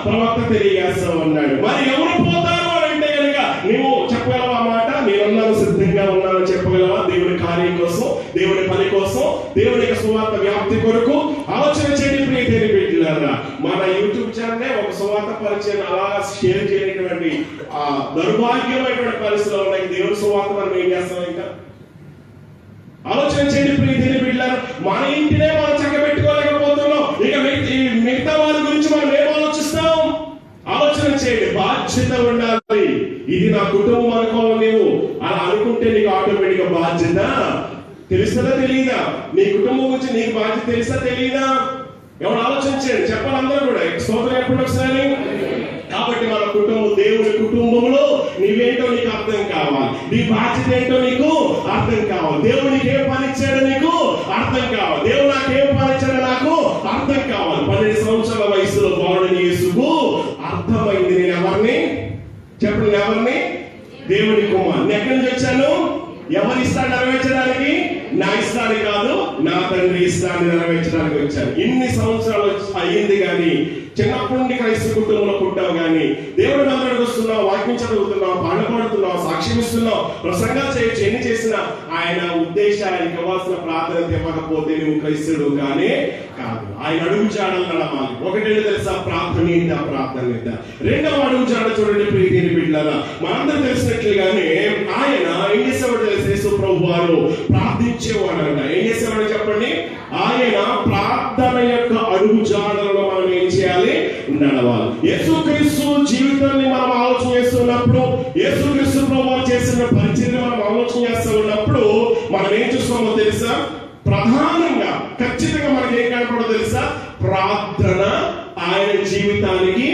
ప్రవక్త తెలియజేస్తా ఉన్నాడు. మరి ఎవరు పోతారు అంటే కనుక నువ్వు చెప్పగలవా మాట? నేనున్నాను, సిద్ధంగా ఉన్నాను చెప్పగలవా? దేవుని కార్యం కోసం, దేవుని పని కోసం, దేవుని యొక్క సువార్త వ్యాప్తి కొరకు ఆలోచన చేయండి ప్రియదేని బిడ్డలారా. మన యూట్యూబ్ ఛానల్ ఒక సువార్త పరిచయం అలాగా షేర్ చేయనటువంటి దౌర్భాగ్యమైనటువంటి పరిస్థితులు ఉన్నాయి. దేవుని సువార్త మనం ఏం చేస్తాం? ఇంకా ఆలోచన చేయండి ప్రియదేని బిడ్డలారా. మన ఇంటినే మనం చక్కబెట్టుకోలేకపోతున్నాం, ఇక మిగతా వారి గురించి మనం ఏం ఆలోచిస్తాం? ఆలోచన చేయండి. బాధ్యత ఉండాలి. ఇది నా కుటుంబం అనుకోవాలి. నీవు అలా అనుకుంటే నీకు ఆటోమేటిక్ గా బాధ్యత తెలుస్తుందా తెలియదా? నీ కుటుంబం గురించి నీకు బాధ్యత తెలుసా తెలియదా? ఎవరు ఆలోచించండి, చెప్పాలి అందరూ కూడా. స్తోత్రం ఎప్పుడు ఒకసారి. కాబట్టి మన కుటుంబం దేవుని కుటుంబంలో నీవేంటో నీకు అర్థం కావాలి, నీ బాధ్యత ఏంటో నీకు అర్థం కావాలి, దేవునికి ఏం పని ఇచ్చాడో నీకు అర్థం కావాలి, దేవుడు నాకేం పని ఇచ్చాడో నాకు అర్థం కావాలి. 12 సంవత్సరాల వయసులో బాలుడైన యేసుకు అర్థమైంది నేను ఎవరిని చెప్పండి, ఎవరిని? దేవుని కుమారుని. ఎక్కడి నుంచి వచ్చాను? ఎవరి ఇష్టాన్ని నెరవేర్చడానికి? నా ఇష్టాన్ని కాదు, నా తండ్రి ఇష్టాన్ని నెరవేర్చడానికి వచ్చాను. ఇన్ని సంవత్సరాలు అయ్యింది కానీ చిన్నప్పటి నుండి క్రైస్తవ కుటుంబంలో పుట్టావు కానీ దేవుడి మందిరానికి వస్తున్నావు, వాక్యం చదువుతున్నావు, పాడుతున్నావు, సాక్ష్యం ఇస్తున్నావు, ప్రసంగాలు చేయొచ్చు. ఎన్ని చేసినా ఆయన ఉద్దేశానికి ఇవ్వాల్సిన ప్రాధాన్యత ఇవ్వకపోతే నువ్వు క్రైస్తవుడు కానీ కాదు. ఆయన అడుగు జాడలు నడవాలి. ఒకటేంటి తెలుసా? ప్రాధాన్యత. ప్రాధాన్యత. రెండవ అడుగు జాడ చూడండి ప్రియదేని బిడ్డలారా. మనందరూ తెలిసినట్లుగానే ఆయన ఏం చేసేవాడు తెలుసు? యేసు ప్రభు వారు ప్రార్థించేవాడంట. ఏం చేసేవాడు చెప్పండి? ఆయన ప్రార్థన యొక్క అడుగు జాడలలో మనం ఏం చేయాలి? నడవాలి. యేసుక్రీస్తు జీవితాన్ని మనం ఆలోచన చేస్తున్నప్పుడు, యేసుక్రీస్తు ప్రభు చేసిన పరిచర్యను మనం ఆలోచన చేస్తూ ఉన్నప్పుడు మనం ఏం చూస్తామో తెలుసా? ప్రధానంగా ఖచ్చితంగా మనకి ఏం కనపడో తెలుసా? ప్రార్థన ఆయన జీవితానికి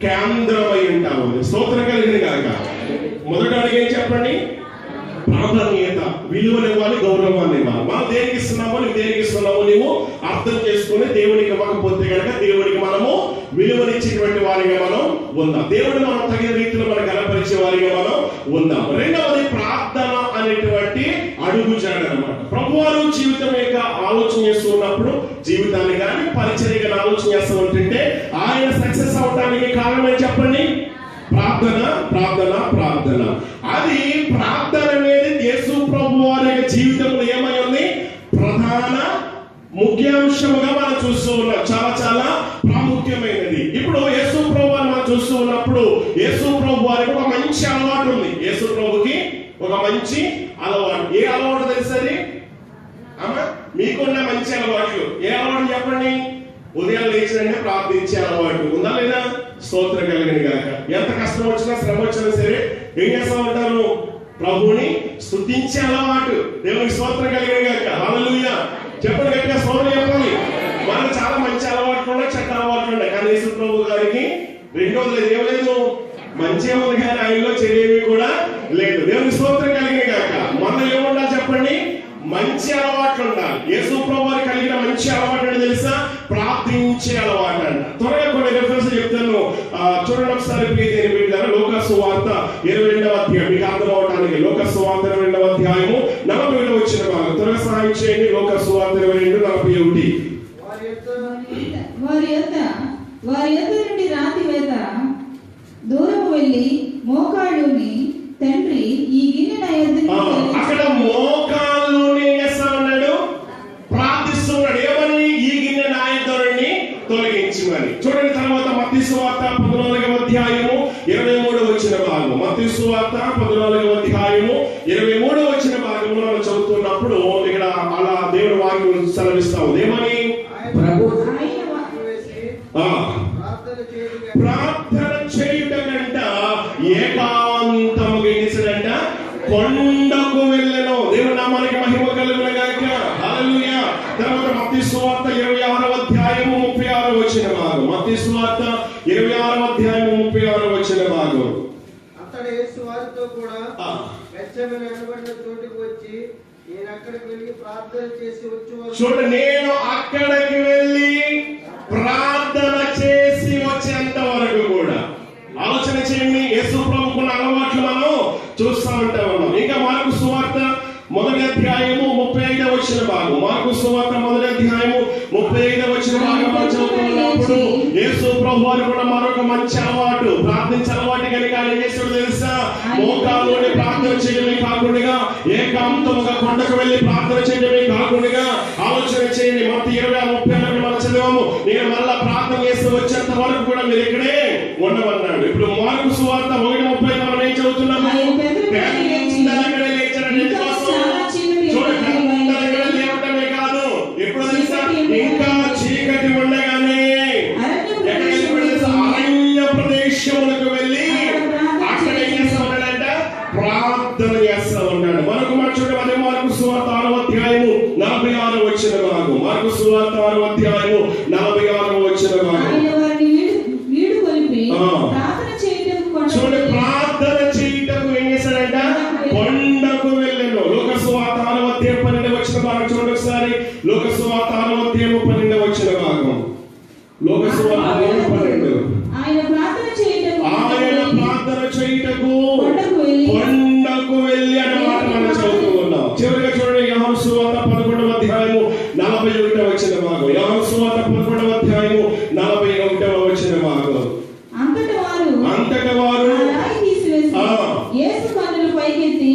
కేంద్రమై ఉంటాము. స్తోత్రం కలిగింది కాక. మొదట అడిగేం చెప్పండి? ప్రాధాన్యత, విలువనివ్వాలి, గౌరవాన్ని ఇవ్వాలి. మనం దేనికి ఇస్తున్నామో, నువ్వు దేనికి ఇస్తున్నామో నువ్వు అర్థం చేసుకుని దేవునికి ఇవ్వకపోతే కనుక దేవునికి మనము విలువనిచ్చేటువంటి వారిగా మనం ఉందాం. దేవుడిని మనం తగిన రీతిలో మనం గణపరిచే వారిగా మనం ఉందాం. రెండవది ప్రార్థన అనేటువంటి అడుగు జాడ అన్నమాట. ప్రభువారు జీవితం యొక్క ఆలోచన చేస్తున్నప్పుడు జీవితాన్ని కానీ పరిచర్య కానీ ఆలోచన చేస్తూ ఉంటుంటే ఆయన సక్సెస్ అవడానికి కారణం చెప్పండి? ప్రార్థన, ప్రార్థన, ప్రార్థన. అది ప్రార్థన అనేది యేసు ప్రభు వారి జీవితంలో ఏమై ఉంది? ప్రధాన ముఖ్యాంశం అంశముగా మనం చూస్తూ ఉన్నాం. చాలా చాలా ప్రాముఖ్యమైనది. ఇప్పుడు యేసు ప్రభు అని మనం చూస్తూ ఉన్నప్పుడు యేసు ప్రభు వారికి ఒక మంచి అలవాటు ఉంది. యేసు ప్రభుకి ఒక మంచి అలవాటు. ఏ అలవాటు తెలుసది? అమ్మా, మీకున్న మంచి అలవాట్లు ఏ అలవాటు చెప్పండి? ఉదయం లేచినంటే ప్రార్థించే అలవాటు ఉందా లేదా? స్తోత్రం కలిగిన గాక. ఎంత కష్టం వచ్చినా శ్రమ వచ్చినా సరే ఏం చేస్తా ఉంటారు? ప్రభువుని స్తుతించే అలవాటు. దేవునికి స్తోత్రం కలిగిన గాక. హల్లెలూయా చెప్పండి, గట్టిగా స్తోత్రం చెప్పాలి. మనకు చాలా మంచి అలవాట్లు ఉన్నాయి, చెడ్డ అలవాట్లు ఉన్నాయి. కానీ యేసు ప్రభు గారికి రెండోది ఏమలేదు, మంచి ఉంది కానీ ఆయనలో చెడేవి కూడా లేదు. దేవునికి స్తోత్రం కలిగిన గాక. మనం ఏముండాలి చెప్పండి? మంచి అలవాట్లు ఉండాలి. యేసు ప్రభువుకి కలిగిన మంచి అలవాటు అంటే తెలుసా? ప్రార్థించే అలవాటు అంట. త్వరగా కొన్ని రెఫరెన్స్ చెప్తాను, చూడండి ఒకసారి. ప్రియమైన బిడ్డలారా, లూకా సువార్త 22వ అధ్యాయం మీకు అర్థం అవడానికి. లూకా సువార్త 22వ అధ్యాయము 40వ వచన భాగం త్వరగా సహాయం చేయండి. లూకా సువార్త 22:41. వారి యొద్ద నుండి రాతి వేత దూరము వెళ్ళి మోకాళ్ళుని, తండ్రి ఈ గిన్నె నా యొద్ద అక్కడ మోకాళ్ళుని ఉన్నాడు, ప్రార్థిస్తున్నాడు. ఏమని? ఈ గిన్నె నా యొద్ద నుండి తొలగించమని. చూడండి తర్వాత మత్తయి సువార్త 14వ అధ్యాయము 23వ వచన భాగం. మత్తయి సువార్త 14వ అధ్యాయము 23వ వచన భాగంలో మనం చదువుతున్నప్పుడు ఇక్కడ అలా దేవుని వాక్యం సెలవిస్తాం. ఏమని? ప్రార్థన చేయుట కంట ఏకాంతముగా చేసినంట కొండకు వెళ్ళెను. దేవుని నామానికి మహిమ కలుగును గాక. హల్లెలూయా. తర్వాత మత్తయి సువార్త 26వ అధ్యాయము 36వ వచన భాగం. మత్తయి సువార్త 26వ అధ్యాయము 36వ వచన భాగం. అతడు యేసు వారితో కూడా గెత్సేమనే అనబడిన చోటికి వచ్చి, నేను అక్కడికి వెళ్ళి ప్రార్థన చేసి వచ్చేవారు. చూడండి, నేను అక్కడికి వెళ్ళి ప్రార్థన చేసి వచ్చేంత వరకు కూడా ఆలోచన చేయండి. యేసు ప్రభువుకున్న అలవాట్లు మనం చూస్తా ఉంటా ఉన్నాం. ఇంకా మార్కు సువార్త 1వ అధ్యాయము 35వ వచన భాగం. మార్కు సువార్త 1వ అధ్యాయము 35వ వచన భాగం చదువుతున్నప్పుడు యేసు ప్రభు వారు కూడా మరొక మంచి అలవాటు, ప్రార్థించే అలవాటు కనుక ఆయన చేసాడు తెలుసా? మోకాళ్ళలోనే ప్రార్థన చేయడమే కాకుండా ఏకాంతముగా కొండకు వెళ్ళి ప్రార్థన చేయడమే కాకుండా ఆలోచన చేయండి. మత్తయి 20:30 మనం చదివాము. నేను మళ్ళా ప్రార్థన చేస్తూ వచ్చేంత వరకు కూడా మీరు ఇక్కడే ఉండమన్నాడు. ఇప్పుడు మార్కు సువార్త 1:30 మనం ఏం చదువుతున్నాము? ఇంకా చీకటి ఉండగానే అరణ్య ప్రదేశములకు వెళ్ళి అక్కడ ఏం చేస్తా ఉన్నాడంట? ప్రార్థన చేస్తా ఉన్నాడు. మరొక మాట చూడండి. అదే మార్కు సువార్త 6వ అధ్యాయము 46వ వచన భాగం. మార్కు సువార్త 6వ అధ్యాయము 46వ వచన భాగం. చూడండి, ప్రార్థన చేయటకు ఏం చేశాడంట? కొండకు వెళ్ళెను. లూకా సువార్త 6వ అధ్యాయం 12వ వచన భాగం చూడండి ఒకసారి. లూకా సువార్త 6వ అధ్యాయం 12వ వచన భాగం. లూకా సువార్త 6:12. ఆయన ప్రార్థన చేయుటకు కొండకు వెళ్ళి అన్నమాట మనం చదువుతూ ఉన్నాం. చివరిగా చూడండి, యోహాను సువార్త 11వ అధ్యాయము 41వ వచన భాగం. యోహాను సువార్త 11వ అధ్యాయము 41వ వచన భాగం. అంతట వారు యేసు కన్నులు పైకెత్తి,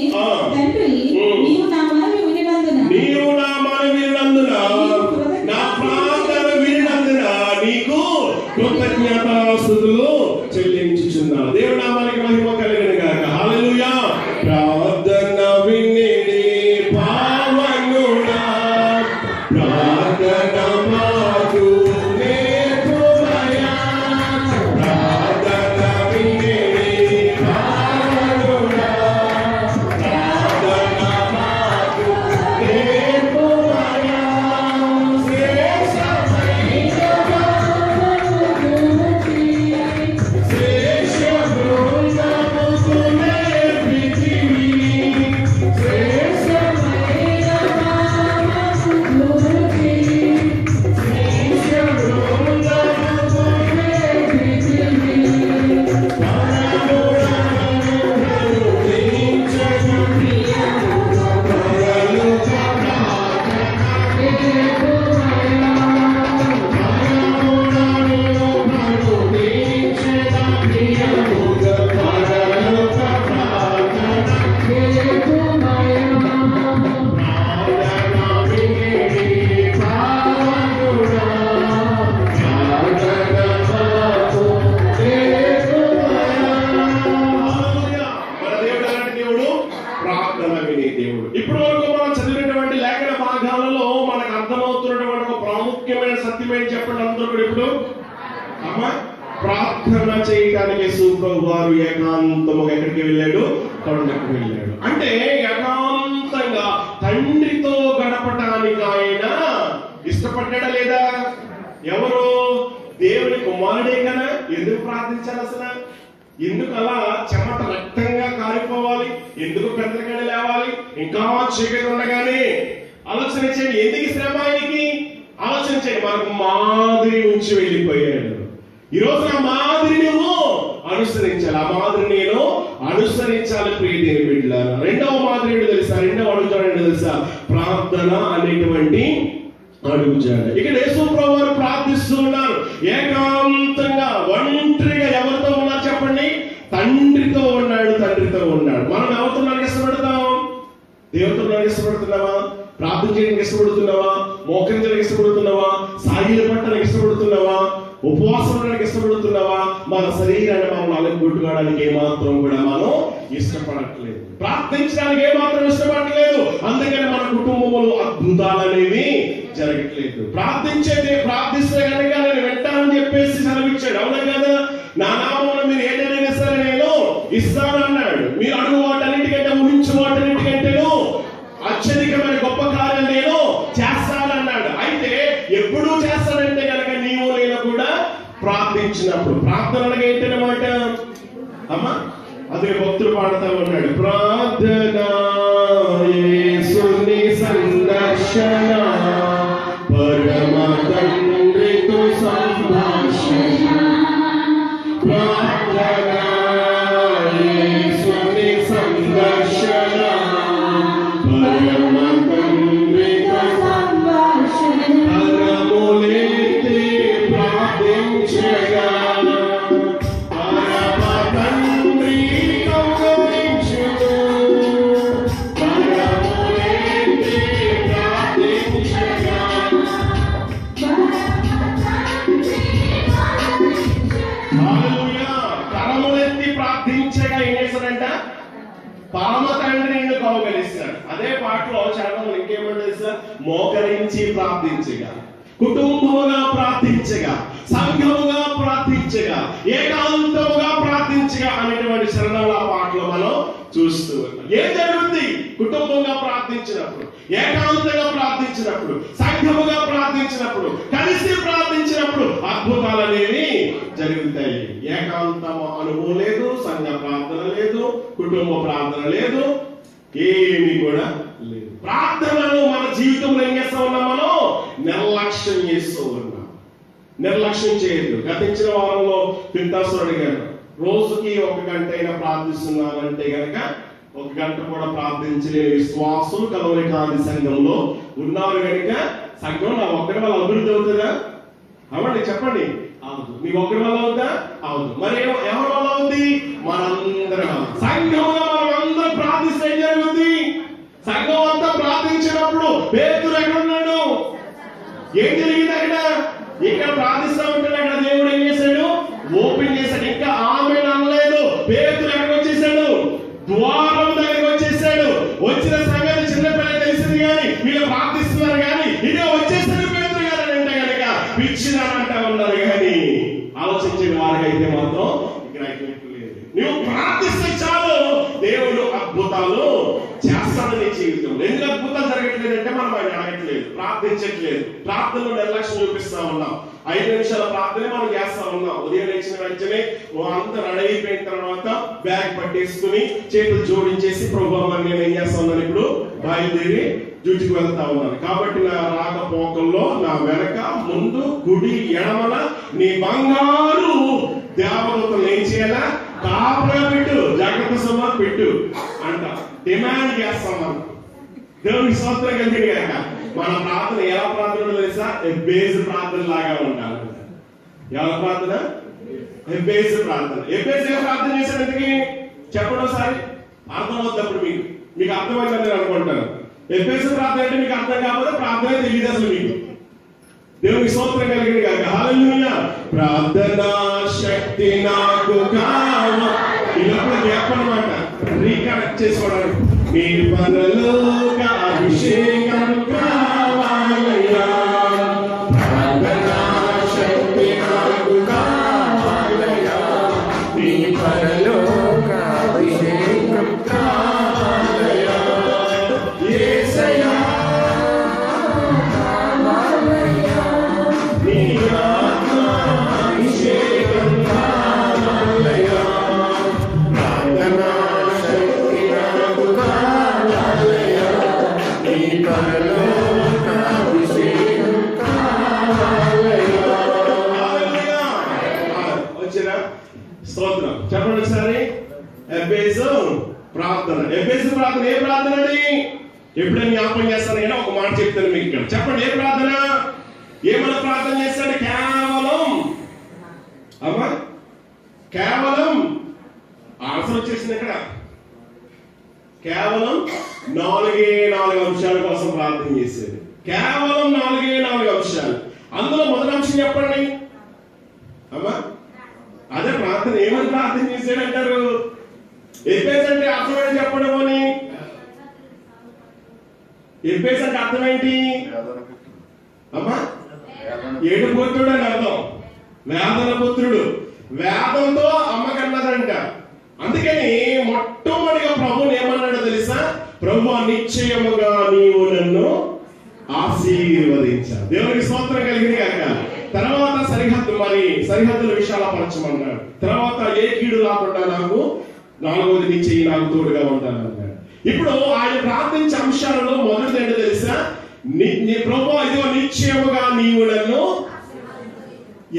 తండ్రి నీవు నా మనవి వినినందున నా ప్రార్థన వినినందున నీకు కృతజ్ఞతాస్తుతులు చెల్లించుచున్నాను. దేవుని నామానికి మహిమ కలుగును గాక. హల్లెలూయా. ప్రార్థన వినిడి పావనుడా, ప్రార్థన మాకు నేర్పుమయా. ప్రార్థన వినిడి పావనుడా, ప్రార్థన మాకు నేర్పుమయా. శ్రేష్ఠమైన సత్యం ఏంటి చెప్పండి అందరూ కూడా ఇప్పుడు అమ్మా ప్రార్థన చేయడానికి యేసుప్రభు వారు ఏకాంతముగా ఎక్కడికి వెళ్ళాడు? కొండకు వెళ్ళాడు. అంటే ఏకాంతంగా తండ్రితో గడపటానికి ఆయన ఇష్టపడ్డా లేదా? ఎవరు? దేవుని కుమారుడే కదా. ఎందుకు ప్రార్థించాలి అసలు? ఎందుకు అలా చెమట రక్తంగా కారిపోవాలి? ఎందుకు పెద్దగా లేవాలి? ఇంకా చీకటి ఉండగానే ఆలోచన చేయండి. ఎందుకు శ్రమ ఆయనకి? ఆలోచన చేయండి. మనకు మాదిరి నుంచి వెళ్ళిపోయాడు. ఈ రోజు ఆ మాదిరి నువ్వు అనుసరించాలి. ఆ మాదిరి నేను అనుసరించాలి ప్రియ దేవుని బిడ్డలారా. రెండవ మాదిరి ఏంటో తెలుసా? రెండవ అడుగుతాడు ఏంటో తెలుసా? ప్రార్థన అనేటువంటి అడుగుతాడు. ఇక్కడ యేసుప్రభు వారు ప్రార్థిస్తూ ఉన్నారు ఏకాంతంగా, ఒంటరిగా. ఎవరితో ఉన్నారు చెప్పండి? తండ్రితో ఉన్నాడు, తండ్రితో ఉన్నాడు. మనం ఎవరితో ఇష్టపడతాం? దేవుడితో ఇష్టపడుతున్నావా? ప్రార్థన చేయడానికి ఇష్టపడుతున్నావా? మోకరించడానికి ఇష్టపడుతున్నావా? సాగిలు పట్టడానికి ఇష్టపడుతున్నావా? ఉపవాసం ఉండడానికి ఇష్టపడుతున్నావా? మన శరీరాన్ని మనం అలగొట్టుకోవడానికి ఏమాత్రం కూడా మనం ఇష్టపడట్లేదు. ప్రార్థించడానికి ఏమాత్రం ఇష్టపడట్లేదు. అందుకని మన కుటుంబంలో అద్భుతాలు అనేవి జరగట్లేదు. ప్రార్థిస్తే కనుక నేను వింటానని చెప్పేసి సెలవిచ్చాడు. అవునా కదా? నా నామమున మీరు ఏదైనా సరే నేను ఇస్తానన్నాడు. మీరు అడుగు వాటన్నిటికంటే, ఊహించు వాటన్నిటికంటేను అత్యధికమైన గొప్ప కార్యం నేను చేస్తానన్నాడు. అయితే ఎప్పుడు చేస్తానంటే కనుక నీవు నేను కూడా ప్రార్థించినప్పుడు. ప్రార్థనగా ఏంటన్నమాట అమ్మా? అదే భక్తులు పాడుతూ ఉన్నాడు. ప్రార్థన యేసుని సందర్శన, పరమ తండ్రితో సంభాషణ. ప్రార్థన యేసుని సందర్శన, పరమ తండ్రితో సంభాషణ. పరములెత్తి ప్రార్థించగా పరమ తండ్రి కౌగిలించును. పరములెత్తి ప్రార్థించగా హల్లెలూయా. కరములెత్తి ప్రార్థించగా ఏం చేశాడంట? పరమ తండ్రి నిన్ను కౌగిలిస్తాడు. అదే పాటలో చరణం ఇంకేమంటే తెలుసా? మోకరించి ప్రార్థించగా, కుటుంబముగా ప్రార్థించగా, సంఘముగా ప్రార్థించగా, ఏకాంతముగా ప్రార్థించగా అనేటువంటి శరణాల పాటలో మనం చూస్తూ ఉన్నాం. ఏం జరుగుతుంది? కుటుంబంగా ప్రార్థించినప్పుడు, ఏకాంతంగా ప్రార్థించినప్పుడు, సంఘముగా ప్రార్థించినప్పుడు, కలిసి ప్రార్థించినప్పుడు అద్భుతాలు అనేవి జరుగుతాయి. ఏకాంతం అనుభవం లేదు, సంఘ ప్రార్థన లేదు, కుటుంబ ప్రార్థన లేదు, ఏమీ కూడా లేదు. ప్రార్థనను మన జీవితంలో ఏం చేస్తా ఉన్నాం? మనం నిర్లక్ష్యం చేస్తూ ఉన్నాం. నిర్లక్ష్యం చేయొద్దు. గతించిన వారంలో పింతాసురుడు గారు రోజుకి 1 గంట అయినా ప్రార్థిస్తున్నారంటే గనక 1 గంట కూడా ప్రార్థించలేని విశ్వాసులు కలవరికాది సంఘంలో ఉన్నారు కనుక సంఘం నా ఒక్కడి వల్ల అభివృద్ధి అవుతుందా? అవ్వండి, చెప్పండి. అవును. నీకు ఒక్కడి వల్ల అవుతా? అవును. మరి ఎవరి వల్ల అవుతుంది? మనందరం. సంఘంలో మనం అందరం ప్రార్థిస్తే ఏం జరుగుతుంది? సంఘం అంతా ప్రార్థించినప్పుడు పేతురు ఎక్కడ ఉన్నాడు? ఏం జరిగింది అక్కడ? ఇక్కడ ప్రార్థిస్తా ఉంటాడు. అక్కడ దేవుడు ఏం చేశాడు? ఓపెన్ చేశాడు. ఇంకా ఆమె అనలేదు. పేతురు ఎక్కడికి వచ్చేసాడు? ద్వారం దగ్గరికి వచ్చేసాడు. వచ్చిన సంగతి చిన్నపిల్లలు తెలిసింది కానీ వీళ్ళు ప్రార్థిస్తున్నారు కానీ ఇదే వచ్చేసాడు పేతురు గారు అంటే కనుక పిచ్చిదానంటా ఉన్నారు కానీ ఆలోచించే వారికైతే మాత్రం ఇక్కడ లేదు. నువ్వు ప్రార్థిస్తే చాలు దేవుడు అద్భుతాలు చేస్తాడు నీ జీవితంలో. ఎందుకు అద్భుతాలు జరగట్లేదంటే మనం ఆయన అడగట్లేదు, ప్రార్థించట్లేదు. ప్రార్థనలో నిర్లక్ష్యం చూపిస్తా ఉన్నాం. 5 నిమిషాల ప్రార్థనే మనం చేస్తా ఉన్నాం. ఉదయం లేచిన వెంటనే అంతా రెడీ అయిపోయిన తర్వాత బ్యాగ్ పట్టేసుకుని చేతులు జోడించేసి ప్రభువా నేను ఏం చేస్తా ఉన్నాను? ఇప్పుడు బయలుదేరి డ్యూటీకి వెళ్తా ఉన్నాను. కాబట్టి నా రాకపోకల్లో నా వెనక ముందు కుడి ఎడమల నీ బంగారు దేవతలు ఏం చేయాలా? కాపుగా పెట్టు, జాగ్రత్త సభ పెట్టు అంట డిమాండ్ చేస్తాం మనం. దేవునికి స్తోత్రం కలిగింది కనుక మన ప్రార్థన ఎలా ప్రార్థన తెలుసా? ఎబ్బేసు ప్రార్థన లాగా ఉండాలి. ఎవరి ప్రార్థన? ఎబ్బేసు ప్రార్థన. ఎబ్బేసు ఏ ప్రార్థన చేశాడు? ఎందుకు చెప్పండి ఒకసారి. అర్థమవుతున్నప్పుడు మీకు అర్థమైందని నేను అనుకుంటాను. ఎబ్బేసు ప్రార్థన అంటే మీకు అర్థం కాకపోతే ప్రార్థన తెలియదు అసలు మీకు. దేవునికి స్తోత్రం కలిగింది కనుక హల్లెలూయా. ప్రార్థనా శక్తి నాకు కావాలి. ఇలా గ్యాప్ అన్నమాట, రీకనెక్ట్ చేసుకోవడానికి. నీ పరలోక అభిషేకం కావాలయ్యా. ప్రార్థన అభిషేకం కావాలయ్యా, ప్రార్థనా శక్తి నాకు కావాలయ్యా, నీ పరలోక అభిషేకం కావాలయ్యా. హల్లెలూయా. వచ్చిరా స్తోత్రం. చెప్పండి ఒకసారి. ఎబేసు ప్రార్థన. ఎబేసు ప్రార్థన ఏ ప్రార్థన అండి? ఎప్పుడైనా జ్ఞాపకం చేస్తాను కదా, ఒక మాట చెప్తాను మీకు ఇక్కడ. చెప్పండి ఏ ప్రార్థన? ఏమన్నా ప్రార్థన చేస్తాడు? కేవలం అమ్మా కేవలం ఆన్సర్ వచ్చేసింది ఇక్కడ. కేవలం 4 అంశాల కోసం ప్రార్థన చేసేది. కేవలం 4 అంశాలు. అందులో మొదటి అంశం చెప్పండి అమ్మా. అదే ప్రార్థన. ఏమని ప్రార్థన చేశాడు అంటారు? ఎబ్బేస్ అంటే అర్థం ఏంటి చెప్పడం అని. ఎబ్బేస్ అంటే అర్థం ఏంటి అమ్మా? ఏడుపుత్రుడు అని అర్థం. వేదన పుత్రుడు. వేదంతో అమ్మకన్నదంట. అందుకని మొట్టమొదటిగా ప్రభుని ఏమన్నాడో తెలుసా? ప్రభు నిశ్చయముగా నీవు నన్ను ఆశీర్వదించావు. దేవునికి స్తోత్రం కలిగింది కాక. తర్వాత సరిహద్దుల విషయాల పరచమన్నాడు. తర్వాత ఏ కీడు రాకుండా నాకు 4వది నీ చెయ్యి నాకు తోడుగా ఉంటానన్నాడు. ఇప్పుడు ఆయన ప్రార్థించే అంశాలలో మొదటిది ఏంటో తెలుసా? ప్రభు ఇదిగో నిశ్చయముగా నీవు నన్ను.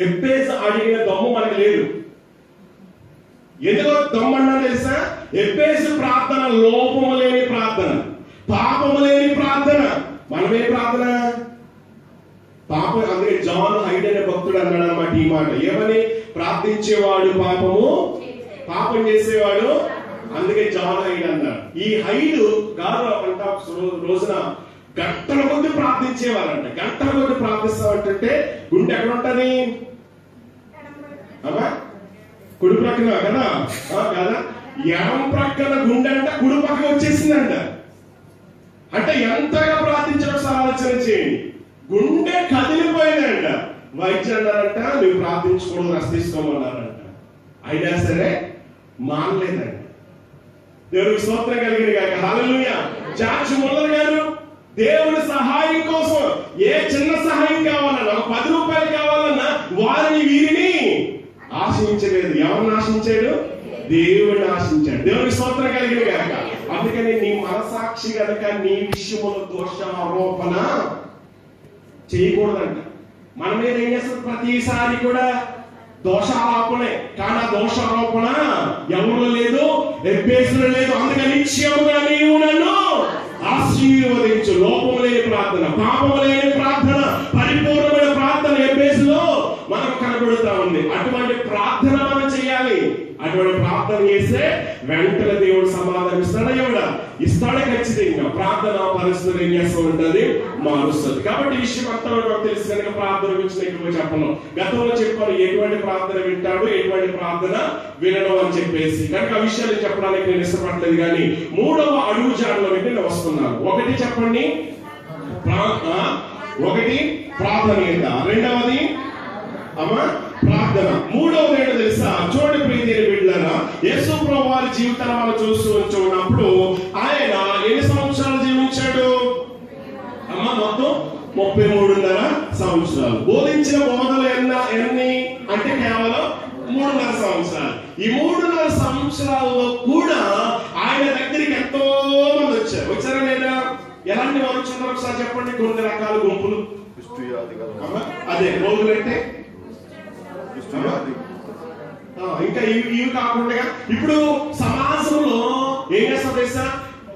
ఎబ్బేసు అడిగిన దమ్ము మనకు లేదు. ఎందుకో దమ్మన్నా తెలుసా? ఎబ్బేసు ప్రార్థన లోపము లేని ప్రార్థన, పాపము లేని ప్రార్థన. మనమే ప్రార్థన పాపం. అందుకే జాన్ హైడ్ అనే భక్తుడు అన్నాడు అన్నమాట ఈ మాట. ఏమని? ప్రార్థించేవాడు పాపం చేసేవాడు. అందుకే జాన్ హైడ్ అన్నాడు. ఈ హైడ్ గారు అంట రోజున గంటల కొద్ది ప్రార్థించేవారంట. గంటల కొద్ది ప్రార్థిస్తామంటే గుండె ఎక్కడ ఉంటది అమ్మా? కుడి ప్రక్కన కదా కదా. ఎడం ప్రక్కన గుండె అంట కుడి పక్క వచ్చేసిందంట. అంటే ఎంతగా ప్రార్థించడం ఆలోచన చేయండి. గుండె కదిలిపోయిందంట. వైద్యులు అన్నారంట నువ్వు ప్రార్థించకూడదు, రెస్ట్ తీసుకోమన్నారంట. అయినా సరే మానలేదంట. దేవుడికి స్తోత్రం కలిగింది కాక. హల్లెలూయా. జార్జ్ ముల్లర్ గారు దేవుడి సహాయం కోసం ఏ చిన్న సహాయం కావాలన్నా, ఒక 10 రూపాయలు కావాలన్నా వారిని వీరిని ఆశించలేదు. ఎవరిని ఆశించాడు? దేవుడిని ఆశించాడు. దేవుడికి స్తోత్రం కలిగింది కాక. అందుకని నీ మనసాక్షి గనక నీ విషయంలో దోషారోపణ చేయకూడదంట. మన మీద ఏం చేస్తారు? ప్రతిసారి కూడా దోషారోపణే. కానీ ఆ దోషారోపణ ఎవరు లేదు, ఎబ్బేసులో లేదు. అందుకని నిశ్చయముగా నీవు నన్ను ఆశీర్వదించు. లోపము లేని ప్రార్థన, పాపము లేని ప్రార్థన, పరిపూర్ణమైన ప్రార్థన ఎబ్బేసులో మనకు కనబడుతా ఉంది. అటువంటి ప్రార్థన మనం చేయాలి. అటువంటి ప్రార్థన చేస్తే వెంటనే దేవుడు సమాధానం ఇస్తాడా? ఇస్తాడే ఖచ్చితంగా. ప్రార్థన పరిస్థితులు ఏం చేస్తూ ఉంటుంది? మారుస్తుంది. కాబట్టి ఈ విషయం అంతా మనకు తెలుసు కనుక ప్రార్థన గురించి ఎక్కువ చెప్పను. గతంలో చెప్పాను ఎటువంటి ప్రార్థన వింటాడు, ఎటువంటి ప్రార్థన వినడం అని చెప్పేసి. కనుక ఆ విషయాలు చెప్పడానికి నేను ఇష్టపడలేదు. కానీ 3వ అడుగు జాడలో నేను వస్తున్నాను. ఒకటి చెప్పండి, ఒకటి ప్రార్థనీయత. రెండవది అమ్మా ప్రార్థన. 3వది ఏంటో తెలుసా? చూడండి ప్రియమైన బిడ్డలారా, యేసు ప్రభువు వారి జీవితాన్ని మనం చూస్తూ ఉన్నప్పుడు ఆయన ఎన్ని సంవత్సరాలు జీవించాడు అమ్మా? మొత్తం 33.5 సంవత్సరాలు. బోధించిన బోధలు ఎన్ని అంటే కేవలం 3.5 సంవత్సరాలు. ఈ 3.5 సంవత్సరాల్లో కూడా ఆయన దగ్గరికి ఎంతో మంది వచ్చారా లేదా? ఎలాంటి వారు వచ్చారో ఒకసారి చెప్పండి. కొన్ని రకాల గుంపులు. అదే రోగులంటే ఇంకా ఇవి కాకుండా ఇప్పుడు సమాజంలో ఏం చేస్తారు తెలుసా?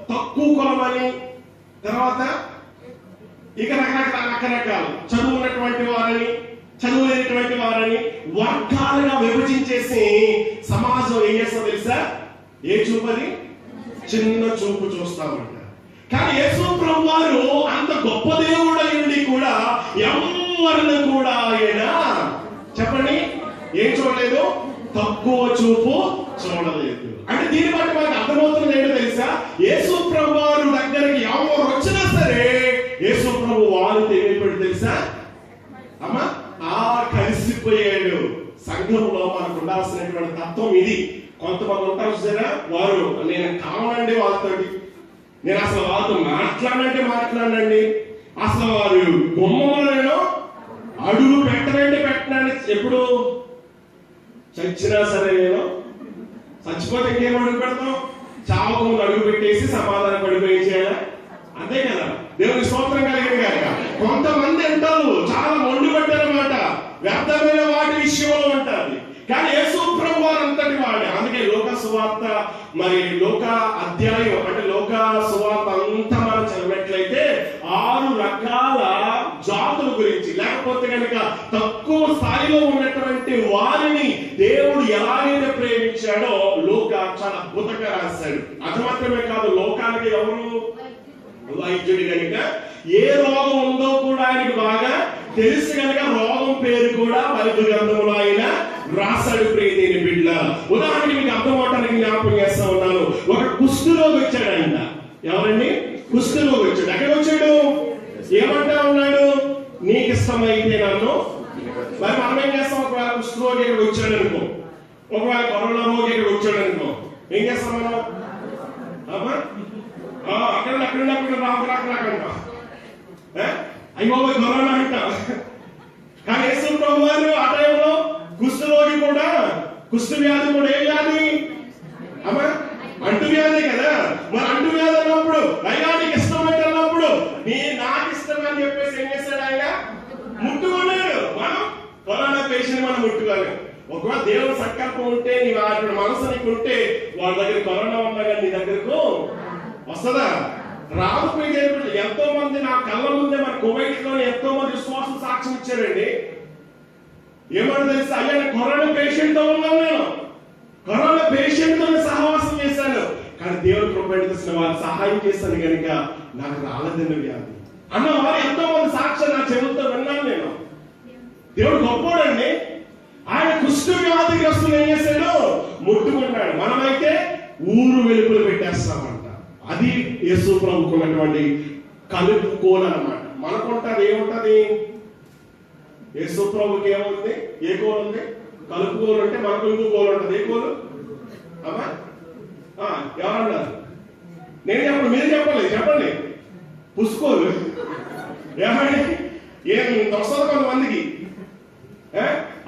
తక్కువ కులమని, తర్వాత ఇక రకరకాల చదువు ఉన్నటువంటి వారని, చదువు లేనటువంటి వారని వర్గాలుగా విభజించేసి సమాజం ఏం చేస్తారు తెలుసా? ఏ చూపది? చిన్న చూపు చూస్తామంట. కానీ యేసు ప్రభువు వారు అంత గొప్ప దేవుడు అయ్యుండి కూడా ఎవరిని కూడా ఆయన చెప్పండి ఏం చూడలేదు? తక్కువ చూపు చూడలేదు. అంటే దీన్ని బట్టి మనకు అర్థమవుతుంది ఏంటో తెలుసా? యేసు ప్రభు వారి దగ్గరికి ఎవరు వచ్చినా సరే యేసు ప్రభు వారితో ఏమైపోయాడు తెలుసా అమ్మా? కలిసిపోయాడు. సంఘంలో మనకు ఉండాల్సినటువంటి తత్వం ఇది. కొంతమంది ఉంటారు చూసారా, వారు నేను కావాలండి వాళ్ళతోటి, నేను అసలు వాళ్ళతో మాట్లాడండి, అసలు వారు గుమ్మంలో నేను అడుగు పెట్టనని ఎప్పుడు చచ్చినా సరే నేను చచ్చిపోతే ఇంకేం అడుగు పెడతాం? చావకు ముందు అడుగు పెట్టేసి సమాధానం పడిపోయి చేయాలా? అంతే కదా. దేవుని స్తోత్రం కలిగింది కాక. కొంతమంది అంటారు చాలా మొండి పట్టారన్నమాట, వ్యర్థమైన వాటి విషయంలో ఉంటారు. కానీ యేసు ప్రభు వారు అంతటి వాడే. అందుకే లోక సువార్త లోక అధ్యాయం అంటే లోక సువార్త అంతా మనం చదివినట్లయితే 6 రకాల జాతుల గురించి, లేకపోతే కనుక తక్కువ స్థాయిలో ఉన్నటువంటి వారిని దేవుడు ఎలాగైతే ప్రేమించాడో లోక చాలా అద్భుతంగా రాశాడు. అది మాత్రమే కాదు, లోకానికి ఎవరు వైద్యుడు కనుక ఏ రోగం ఉందో కూడా ఆయనకు బాగా తెలుసు కనుక రోగం పేరు కూడా బైబిల్ గ్రంథంలో ఆయన రాశాడు. ప్రియదేని బిడ్డ, ఉదాహరణకి మీకు అర్థం అవడానికి జ్ఞాపకం చేస్తా ఉన్నాను. ఒక కుష్ఠరోగి వచ్చాడంట. ఎవరండి? కుష్ఠరోగి వచ్చాడు. ఎక్కడ వచ్చాడు? ఏమంటా ఉన్నాడు? నీకు ఇష్టమైతే నన్ను. మరి మనం ఏం చేస్తాం? ఒకవేళ కుష్ఠరోగి ఇక్కడ వచ్చాడు అనుకో, ఒకవేళ కరోనా రోగి ఇక్కడ వచ్చాడు అనుకో, ఏం చేస్తాం మనం? అక్కడ రాకంట, అయ్యో కరోనా అంట. కానీ యేసు ప్రభు వారు ఆ టైంలో కుష్ఠరోగి కూడా, కుష్ఠ వ్యాధి కూడా ఏ వ్యాధి? అంటు వ్యాధి కదా. మరి అంటు వ్యాధి అన్నప్పుడు అయ్యా నీకు ఇష్టమైతే అన్నప్పుడు నాకు ఇష్టం అని చెప్పేసి ఏం చేశాడు? ఆయన ముట్టుకున్నాడు. మనం కరోనా పేషెంట్ మనం ముట్టుకోలేము. ఒకవేళ దేవుని సంకల్పం ఉంటే, నీ మనసు నీకు ఉంటే, వాళ్ళ దగ్గర కరోనా ఉన్నా కానీ నీ దగ్గరకు వస్తుందా? రాదు. ఎంతో మంది నా కళ్ళ ముందే మన కువైట్ లో ఎంతో మంది విశ్వాసం సాక్ష్యం ఇచ్చారండి. ఏమని తెలుసా? అయ్యా కరోనా పేషెంట్ తో ఉన్నాను, నేను కరోనా పేషెంట్ తో సహవాసం చేశాను, కానీ దేవుడు కృపణ తెలిసిన వారు సహాయం చేశాను కనుక నాకు రాలేదన్న వ్యాధి అన్న వారు ఎంతో మంది సాక్ష్యం నా చెవులతో విన్నాను నేను. దేవుడు గొప్పోడండి. ఆయన కుష్ఠ వ్యాధిగ్రస్తులు ఏం చేశాడు? ముట్టుకున్నాడు. మనమైతే ఊరు వెలుపులు పెట్టేస్తామంట. అది యేసు ప్రభుకు ఉన్నటువంటి కలుపుకోలు అన్నమాట. మనకుంటది ఏముంటది? యేసు ప్రభుకి ఏముంది? ఏ కోలు ఉంది? కలుపుకోలు. అంటే మనకు ఇంకో కోలు ఉంటుంది. ఏ కోలు అమ్మా? ఎవరన్నారు? నేను చెప్పండి, మీరు చెప్పండి, చెప్పండి. పుసుకోలు ఏమండి? ఏం వస్తుంది కొంతమందికి.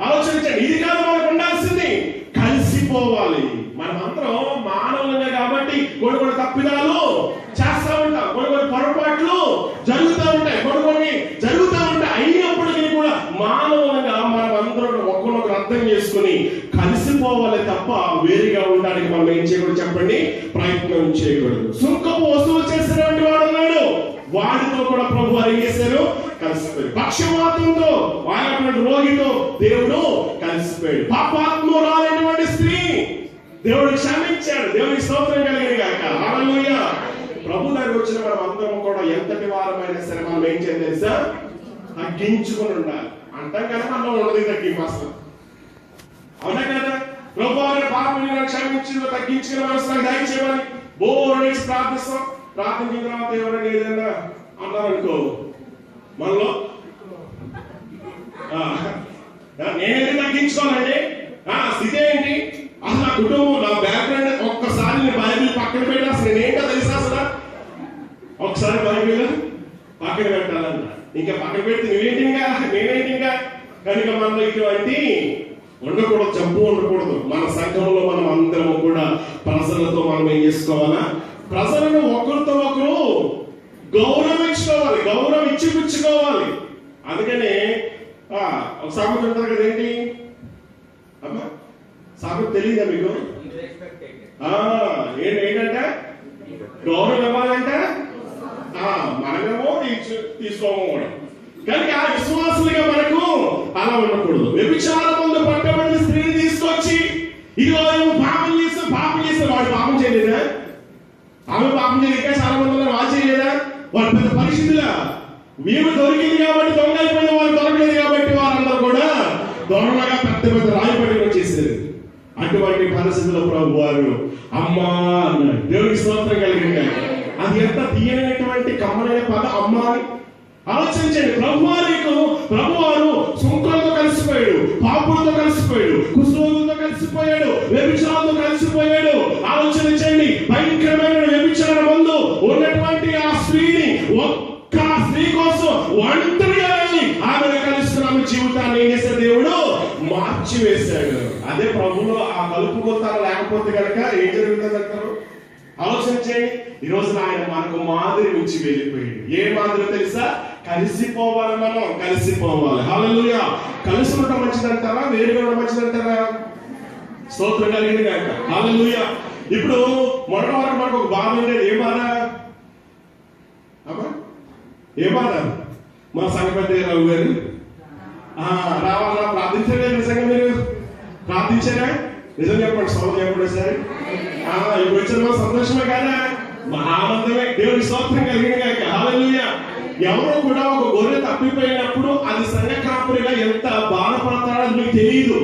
ఆలోచించండి. ఇది కాదు మనకు ఉండాల్సింది, కలిసిపోవాలి. మనమందరం మానవులుగా కాబట్టి కొన్ని తప్పిదాలు చేస్తా ఉంటాం, కొన్ని పొరపాట్లు జరుగుతూ ఉంటాయి, కొన్ని జరుగుతూ ఉంటాయి. అయినప్పటికీ కూడా మానవులుగా మనం అందరం ఒకరినొకరు అర్థం చేసుకుని కలిసిపోవాలి తప్ప వేరుగా ఉండడానికి మనం ఏం చేయకూడదు? చెప్పండి, ప్రయత్నం చేయకూడదు. సుంకపు వసూలు చేసినటువంటి వాడు ఉన్నాడు, వాడితో కూడా ప్రభు వారు ఏం చేశారు? కలిసిపోయాడు. పక్షవాతంతో ఆయనటువంటి రోగితో దేవుడు కలిసిపోయాడు. పాపాత్మురాలైనటువంటి స్త్రీ దేవుడు క్షమించాడు. దేవునికి స్తోత్రం కలిగింది గాక. హల్లెలూయా. ప్రభు దగ్గర వచ్చిన మనం అందరం కూడా ఎంతటి వారమైనా సరే మనం ఏం చేయాలి తెలుసా? తగ్గించుకుని ఉండాలి. అంటాం కదా మనం ఉండదు తగ్గింపు అసలు, అవునా కదా? ప్రభు వారి పాపం క్షమించి తగ్గించుకుని మనసు దయచేయమని బోర్డు ప్రార్థిస్తాం. ప్రార్థించిన తర్వాత ఎవరైనా ఏదైనా అన్నారనుకో, మనలో నేనేది తగ్గించుకోవాలండి? స్థితి ఏంటి అసలు? నా కుటుంబం, నా బ్యాక్గ్రౌండ్ ఒక్కసారి నేను బైబిల్ పక్కన పెట్టి అసలు నేనేంటో తెలుసా? అసలు ఒకసారి బైబిల్ పక్కన పెట్టాలన్న, ఇంకా పక్కన పెడితే నువ్వేంటిగా నేనేంటిగా కనుక మనలో ఇటువంటి ఉండకూడదు, జబ్బు ఉండకూడదు. మన సంఘంలో మనం అందరం కూడా ప్రజలతో మనం ఏం చేసుకోవాలా? ప్రజలను ఒకరితో ఒకరు గౌరవించుకోవాలి, గౌరవం ఇచ్చిపుచ్చుకోవాలి. అందుకనే ఒక సామెత ఉంటుంది కదా, ఏంటి అమ్మా సామెత తెలియదా మీకు? ఏంటంటే గౌరవం ఇవ్వాలంటే మనమేమో తీసుకోకూడదు. కానీ ఆ విశ్వాసులుగా మనకు అలా ఉండకూడదు. వ్యభిచారం ముందు పట్టబడిన స్త్రీని తీసుకొచ్చి ఇదిగో పాపం చేస్తే వాడు పాపం చేయలేదా? ఆమె పాపం చేయలేక చాలా మంది వాళ్ళు చేయలేదా? వాళ్ళు పెద్ద పరిస్థితులా వీరు దొరికింది కాబట్టి దొంగ అయిపోయిన వాళ్ళు దొరకలేదు కాబట్టి వారందరూ కూడా దొంగలుగా పెద్ద పెద్ద రాయిపడి వచ్చేసారు. అటువంటి పరిస్థితుల్లో ప్రభు వారు అమ్మా అన్నాడు. దేవునికి స్తోత్రం కలిగింది. అది ఎంత తీయనటువంటి కమ్మనైన పద అమ్మా అని ఆలోచించండి. ప్రభువారు సుంకులతో కలిసిపోయాడు, పాపులతో కలిసిపోయాడు, కుష్ఠరోగులతో కలిసిపోయాడు, వ్యభిచారంతో కలిసిపోయాడు. ఆలోచించండి, భయంకరమైన వ్యభిచార మందు ఉన్నటువంటి ఆ స్త్రీని ఒక్క స్త్రీ కోసం ఒంటరిగా వెళ్ళి ఆమెను కలుసుకున్నాము మార్చివేశాడు. అదే ప్రభులో ఆ కలుపు గొంతాలు లేకపోతే కనుక ఏం జరుగుతుంది అంటారు? ఆలోచన చేయండి. ఈ రోజున ఆయన మనకు మాదిరి నుంచి వెళ్ళిపోయాడు. ఏ మాదిరి తెలుసా? కలిసిపోవాలి, మనం కలిసిపోవాలి. హల్లెలూయా. కలిసి ఉండటం మంచిదంటారా, వేరుగా ఉండడం మంచిదంటారా? స్తోత్రం కలిగింది కాక. హల్లెలూయా. ఇప్పుడు మొదటి వరకు మనకు ఒక బాధ ఉండేది. ఏ బాధ అమ్మా? ఏ బాధ? మా సంగపతి రావు గారు రావాలా ప్రార్థించలే? నిజంగా మీరు ప్రార్థించారా? నిజం చెప్పండి, సౌండ్ చెప్పండి సరే. ఇప్పుడు వచ్చిన సంతోషమే కదా, మా ఆనందమే. దేవుని స్తోత్రం కలిగిన కాక. హల్లెలూయా. ఎవరో కూడా ఒక గొర్రె తప్పిపోయినప్పుడు అది సంఘ కాపురిగా ఎంత బాధపడతాడో మీకు తెలియదు.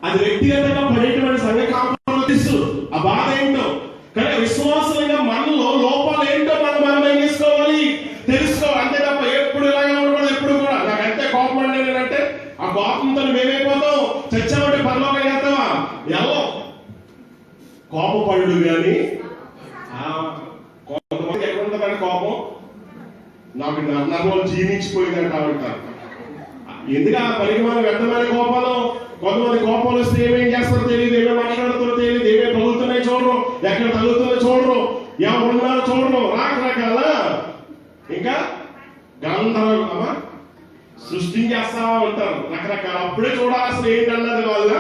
అది వ్యక్తిగతంగా పడేటువంటి సంఘ కాపురులకు తెలుసు ఆ బాధ ఏంటో. కానీ విశ్వాసంగా మనలో లోపాలు ఏంటో మనం ఏం చేసుకోవాలి, తెలుసుకోవాలి. అంతే తప్ప ఎప్పుడు ఇలాగే ఉండకూడదు. ఎప్పుడు కూడా నాకు అంతే కోపం అంటే ఆ కోపంతో మేమైపోతాం. చచ్చామంటే పరలోకం చేస్తావా? ఎలా కోపపడు కానీ కొంతమంది ఎక్కడ ఉంటుందని కోపం నాకు నర్మలు జీవించిపోయిందంట అంటారు. ఎందుకు ఆ పనికి మనం వ్యర్థమైన కోపాలు? కొంతమంది కోపాలు వస్తే ఏమేం చేస్తారో తెలియదు, ఏమేమి మాట్లాడుతారో తెలియదు, ఏమేమి తగులుతున్నాయి చూడరు, ఎక్కడ తగులుతున్నాయో చూడరు, ఎవరు ఉన్నారో చూడరు, రకరకాల ఇంకా గంధర్వ సృష్టించేస్తా ఉంటారు రకరకాల. అప్పుడే చూడాలి అసలు ఏంటన్నది వాళ్ళ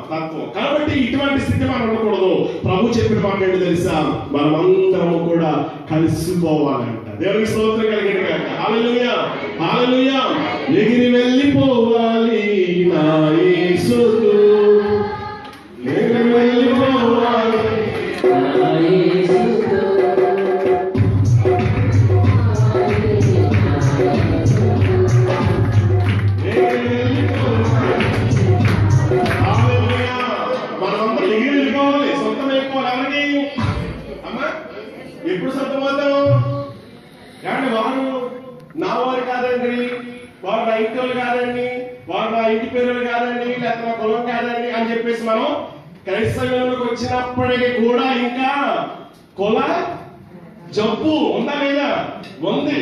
తత్వం. కాబట్టి ఇటువంటి స్థితి మనం ఉండకూడదు. ప్రభు చెప్పిన మాట ఏంటో తెలుసా? మనమందరము కూడా కలిసిపోవాలంట. దేవునికి స్తోత్రం కలిగిన కాక. హల్లెలూయా. హల్లెలూయా. ఎగిరి వెళ్ళిపోవాలి నా యేసుకు, ఎగిరి వెళ్ళిపోవాలి నా యేసుకు. ఎప్పుడు సొంతమవుతాం? కానీ వారు నా వారు కాదండి, వారు నా ఇంటి వాళ్ళు కాదండి, వారు నా ఇంటి పేరు కాదండి, లేకపోతే నా కులం కాదండి అని చెప్పేసి మనం క్రైస్తవ్యంలోకి వచ్చినప్పటికీ కూడా ఇంకా కుల జబ్బు ఉందా లేదా? ఉంది.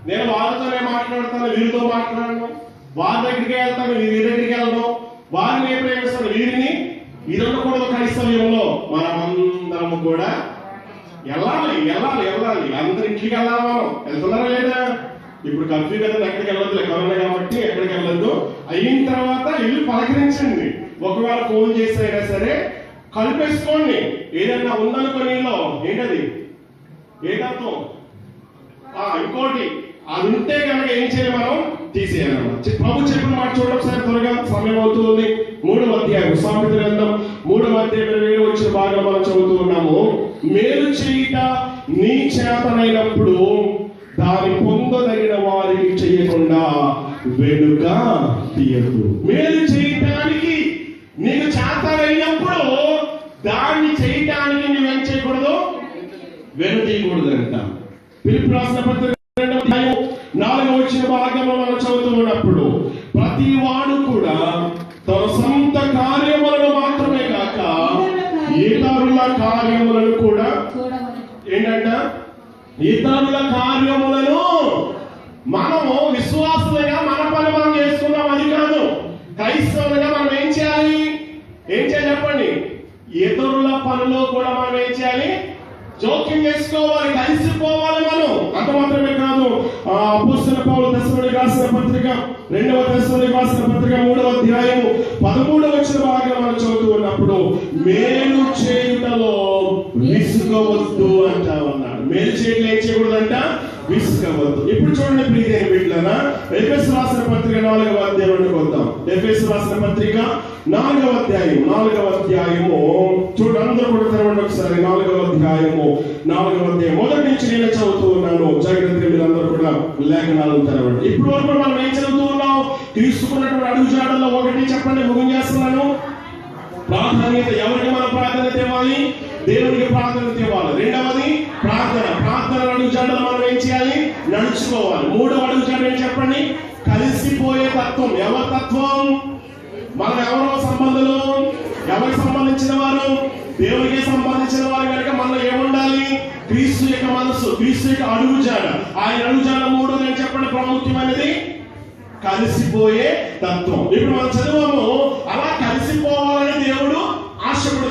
నేను వాళ్ళతోనే మాట్లాడతాను, వీరితో మాట్లాడను, వారి దగ్గరికి వెళ్తాను, వీరి దగ్గరికి వెళ్ళను, వారిని ఏ ప్రేమిస్తాను, వీరిని. ఇది ఉండకూడదు. క్రైస్తవ్యంలో మనమందరము కూడా వెళ్ళాలి వెళ్ళాలి వెళ్ళాలి. అందరింటికి వెళ్ళాలి. మనం వెళ్తున్నారా లేదా? ఇప్పుడు కర్ఫ్యూ కదా, ఎక్కడికి వెళ్ళదు, కరోనా కాబట్టి ఎక్కడికి వెళ్ళదు. అయిన తర్వాత ఇల్లు పలకరించండి. ఒకవేళ ఫోన్ చేసైనా సరే కలిపేసుకోండి. ఏదైనా ఉందనుకోనిలో ఏంటది ఏ తత్వం? ఇంకోటి అది ఉంటే కనుక ఏం చేయాలి? మనం తీసేయాలన్నమాట. ప్రభు చెప్పిన మాట చూడండి ఒకసారి, త్వరగా సమయం అవుతుంది. 3వ అధ్యాయం సామెతల గ్రంథం 3వ అధ్యాయం 27 వచ్చిన భాగం మనం చదువుతూ ఉన్నాము. మేలు చేయుట నీ చేతనైనప్పుడు దాని పొందదగిన వారికి చేయకుండా వెనుక తీయదు. మేలు చేయటానికి నీకు చేతనైనప్పుడు దాన్ని చేయటానికి నువ్వేం చేయకూడదు? వెను తీయకూడదు అంట. ఫిలిప్పీయులకు రాసిన పత్రిక 4వ వచ్చిన భాగంలో మనం చదువుతూ ఉన్నప్పుడు ప్రతి వాడు కూడా తన సొంత కార్యములను మాత్రమే కాక ఇతరుల కార్యములను కూడా ఏంటంట? ఇతరుల కార్యములను మనము విశ్వాసులుగా మన పని మనం చేసుకున్నాం, అది కాదు. క్రైస్తవులుగా మనం ఏం చేయాలి? ఏం చేయాలి చెప్పండి? ఇతరుల పనిలో కూడా మనం ఏం చేయాలి? జోక్యం చేసుకోవాలి, కలిసిపోవాలి మనం. అంత మాత్రమే కాదు. అపోస్తలుడైన పౌలు తెస్సలోనికీయులకు రాసిన పత్రిక 2వ తెస్సలోనికీయులకు రాసిన పత్రిక 3వ అధ్యాయము 13వ వచ్చిన భాగం మనం చదువుతూ ఉన్నప్పుడు మేలు చేయుటలో విసుగవద్దు అంటా ఉన్నాడు. మేలు చేయడం ఏం చేయకూడదంట? విసుగవద్దు. ఇప్పుడు చూడండి ప్రియమైన బిడ్డలారా, ఎఫెసీయులకు రాసిన పత్రిక 4వ అధ్యాయానికి వద్దాం. ఎఫెసీయులకు రాసిన పత్రిక 4వ అధ్యాయము చూడండి, అందరూ కూడా తెరవండి ఒకసారి. 4వ అధ్యాయం మొదటి నుంచి నేను చదువుతూ ఉన్నాను. జాగ్రత్తగా మీరు అందరూ కూడా లేఖనాలను తెరవండి. ఇప్పుడు వరకు మనం ఏం చదువుతూ ఉన్నాం? తీసుకున్నటువంటి అడుగుజాడల్లో ఒకటి చెప్పండి, ముగించేస్తున్నాను. ప్రాధాన్యత. ఎవరికి మనం ప్రాధాన్యత ఇవ్వాలి? దేవునికి ప్రాధాన్యత ఇవ్వాలి. రెండవది ప్రార్థన అడుగుజాడలు మనం ఏం చేయాలి? నడుచుకోవాలి. 3వ అడుగుజాడ ఏం చెప్పండి? కలిసిపోయే తత్వం. ఎవరి తత్వం? మనం ఎవరో సంబంధులు, ఎవరికి సంబంధించిన వారు? దేవునికి సంబంధించిన వారు కనుక మనలో ఏముండాలి? క్రీస్తు యొక్క మనసు, క్రీస్తు యొక్క అడుగుజాడ. ఆయన అడుగుజాడ 3 నేను చెప్పండి ప్రాముఖ్యమైనది కలిసిపోయే తత్వం. ఇప్పుడు మనం చదివాము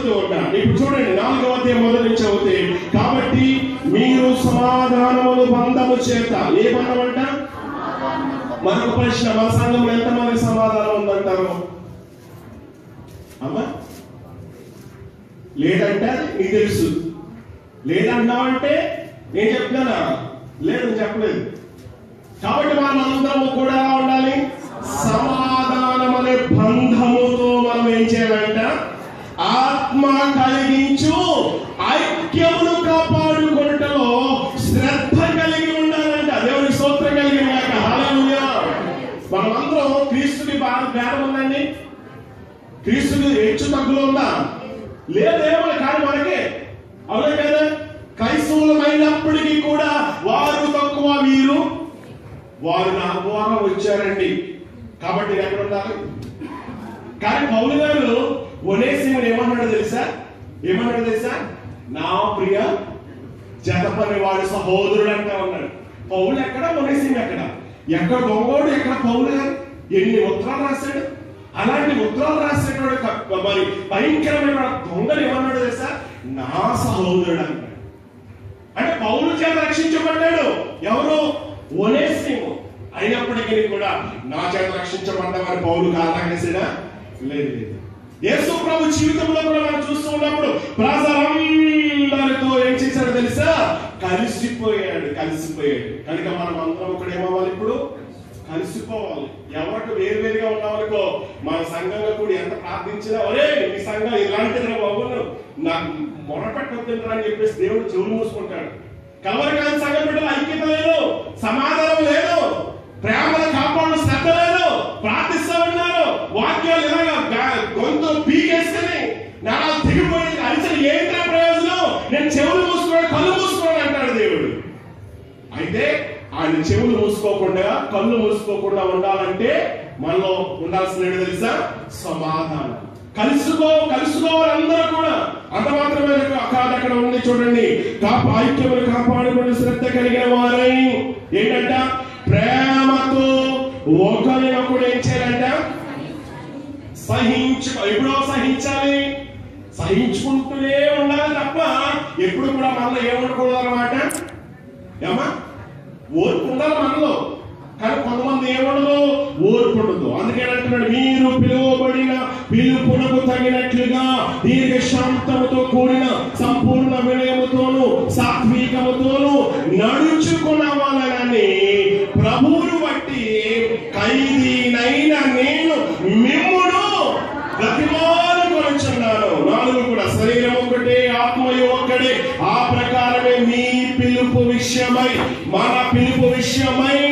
చదువుతూ ఉంటాను. ఇప్పుడు చూడండి 4వ అధ్యాయం మొదటి నుంచి చదివితే, కాబట్టి మీరు సమాధానమును బంధము చేత, ఏ బంధం అంట? మరొక ప్రశ్న, మన సంఘంలో ఎంతమంది సమాధానం ఉందంటారు? అమ్మా లేదంటే నీకు తెలుసు, లేదన్నావంటే నేను చెప్తున్నానా? లేదని చెప్పలేదు. కాబట్టి మనమందరము కూడా ఉండాలి, సమాధానం అనే బంధముతో మనం ఏం చేయాలంట? ఆత్మ కలిగించు ఐక్యమును కాపాడుకొనుటలో శ్రద్ధ కలిగి ఉండాలంట. దేవుని స్తోత్రం కలిగిన గాక. హల్లెలూయా. మనమందరం క్రీస్తుకి బాగా జ్ఞానం ఉందండి, క్రీస్తుకి హెచ్చు తగ్గులు ఉందా? లేదేమో, కానీ మనకే అవునా కదా? క్రైస్తవులమైనప్పటికీ కూడా వారు తక్కువ, వారు నా ద్వారా వచ్చారండి, కాబట్టి ఎక్కడ ఉండాలి? కానీ పౌలు గారు ఒనేసిముని ఏమన్నాడు తెలుసా? నా ప్రియ జతపని వాడి సహోదరుడు అంటే ఉన్నాడు. పౌలు ఎక్కడ, ఒనేసిము ఎక్కడ దొంగోడు, ఎక్కడ పౌలు గారు ఎన్ని ఉత్తరాలు రాశాడు. అలాంటి ఉత్తరాలు రాసేటోడు మరి భయంకరమైన దొంగలు ఏమన్నాడు తెలుసా? నా సహోదరుడు అన్నాడు. అంటే పౌలు చేత రక్షించబడ్డాడు ఎవరు? ఒనేసిము. అయినప్పటికీ కూడా నా చేత రక్షించబడ్డవారు పౌలు కారణంగా లేదు. యేసు ప్రభు జీవితంలో కూడా మనం చూస్తూ ఉన్నప్పుడు ప్రజలందరితో ఏం చేశాడు తెలుసా? కలిసిపోయాడు. కనుక మనం అందరం ఒకటి ఏమవ్వాలి? ఇప్పుడు కలిసిపోవాలి. ఎవరికి వేరువేరుగా ఉన్నామనుకో, మన సంఘంగా కూడా ఎంత ప్రార్థించినా, ఒరే ఈ సంఘం ఇలాంటిది బాబు నాకు మొరపెట్టొద్దురా అని చెప్పేసి దేవుడు చెవులు మూసుకుంటాడు. కలవరి కాని సంఘం బిడ్డలు ఐక్యత లేదు, సమాధానం లేదు, ప్రేమను కాపాడు శ్రద్ధ లేదు, ప్రార్థిస్తా ఉన్నారు, వాక్యాలు ఇలాగా గొంతు పీకేసుకుని నాలా దిగిపోయింది అరిచలు ఏంటో ప్రయోజనం? నేను చెవులు మూసుకోవాలి, కళ్ళు మూసుకోవాలి అంటాడు దేవుడు. అయితే ఆయన చెవులు మూసుకోకుండా, కళ్ళు మూసుకోకుండా ఉండాలంటే మనలో ఉండాల్సిన తెలుసా? సమాధానం. కలుసుకోవాలి అందరూ కూడా. అంత మాత్రమే కాదు, అక్కడ ఉంది చూడండి, ఐక్యమును కాపాడుకుని శ్రద్ధ కలిగిన వారై ఏంటంట? ప్రేమతో ఒకరినొకడు ఏం చేయాలంట? ఎప్పుడో సహించాలి, సహించుకుంటూనే ఉండాలి తప్ప ఎప్పుడు కూడా మనలో ఏమనుకోవద్దు అన్నమాట. ఏమా ఓర్పు ఉండాలి మనలో, కానీ కొంతమంది ఏముండదు, ఓర్పు ఉండదు. అందుకేనంటున్నాడు, మీరు పిలువబడిన పిలుపునకు తగినట్లుగా దీర్ఘశాంతముతో కూడిన సంపూర్ణ వినయముతోను సాత్వికముతోను నడుచుకున్నవాలని ప్రభువును బట్టి ఖైదీనైన నేను మిమ్మును బ్రతిమాలుకొనుచున్నాను. 4 కూడా శరీరం ఒకటే, ఆత్మయు ఒక్కడే, ఆ ప్రకారమే మీ పిలుపు విషయమై, మన పిలుపు విషయమై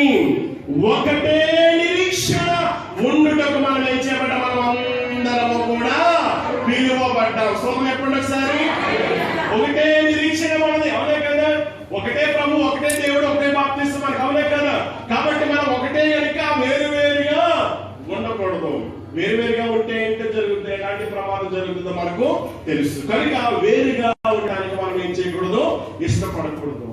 ఒకటే నిరీక్షణ ఉండుటకు మనం ఏం చేయబడ్డాం? మనం అందరము కూడా పిలువబడ్డాం. సోమం ఎప్పుడు ఒకసారి ఒకటే నిరీక్షణ మనది, అవునే కదా? ఒకటే ప్రభు, ఒకటే దేవుడు, ఒకటే బాప్తిస్మం మనకు, అవునే కదా? కాబట్టి మనం ఒకటే కనుక వేరువేరుగా ఉండకూడదు. వేరువేరుగా ఉంటే ఏంటో జరుగుతుంది, ఎలాంటి ప్రమాదం జరుగుతుందో మనకు తెలుసు. కనుక వేరుగా ఉండడానికి మనం ఏం చేయకూడదు? ఇష్టపడకూడదు.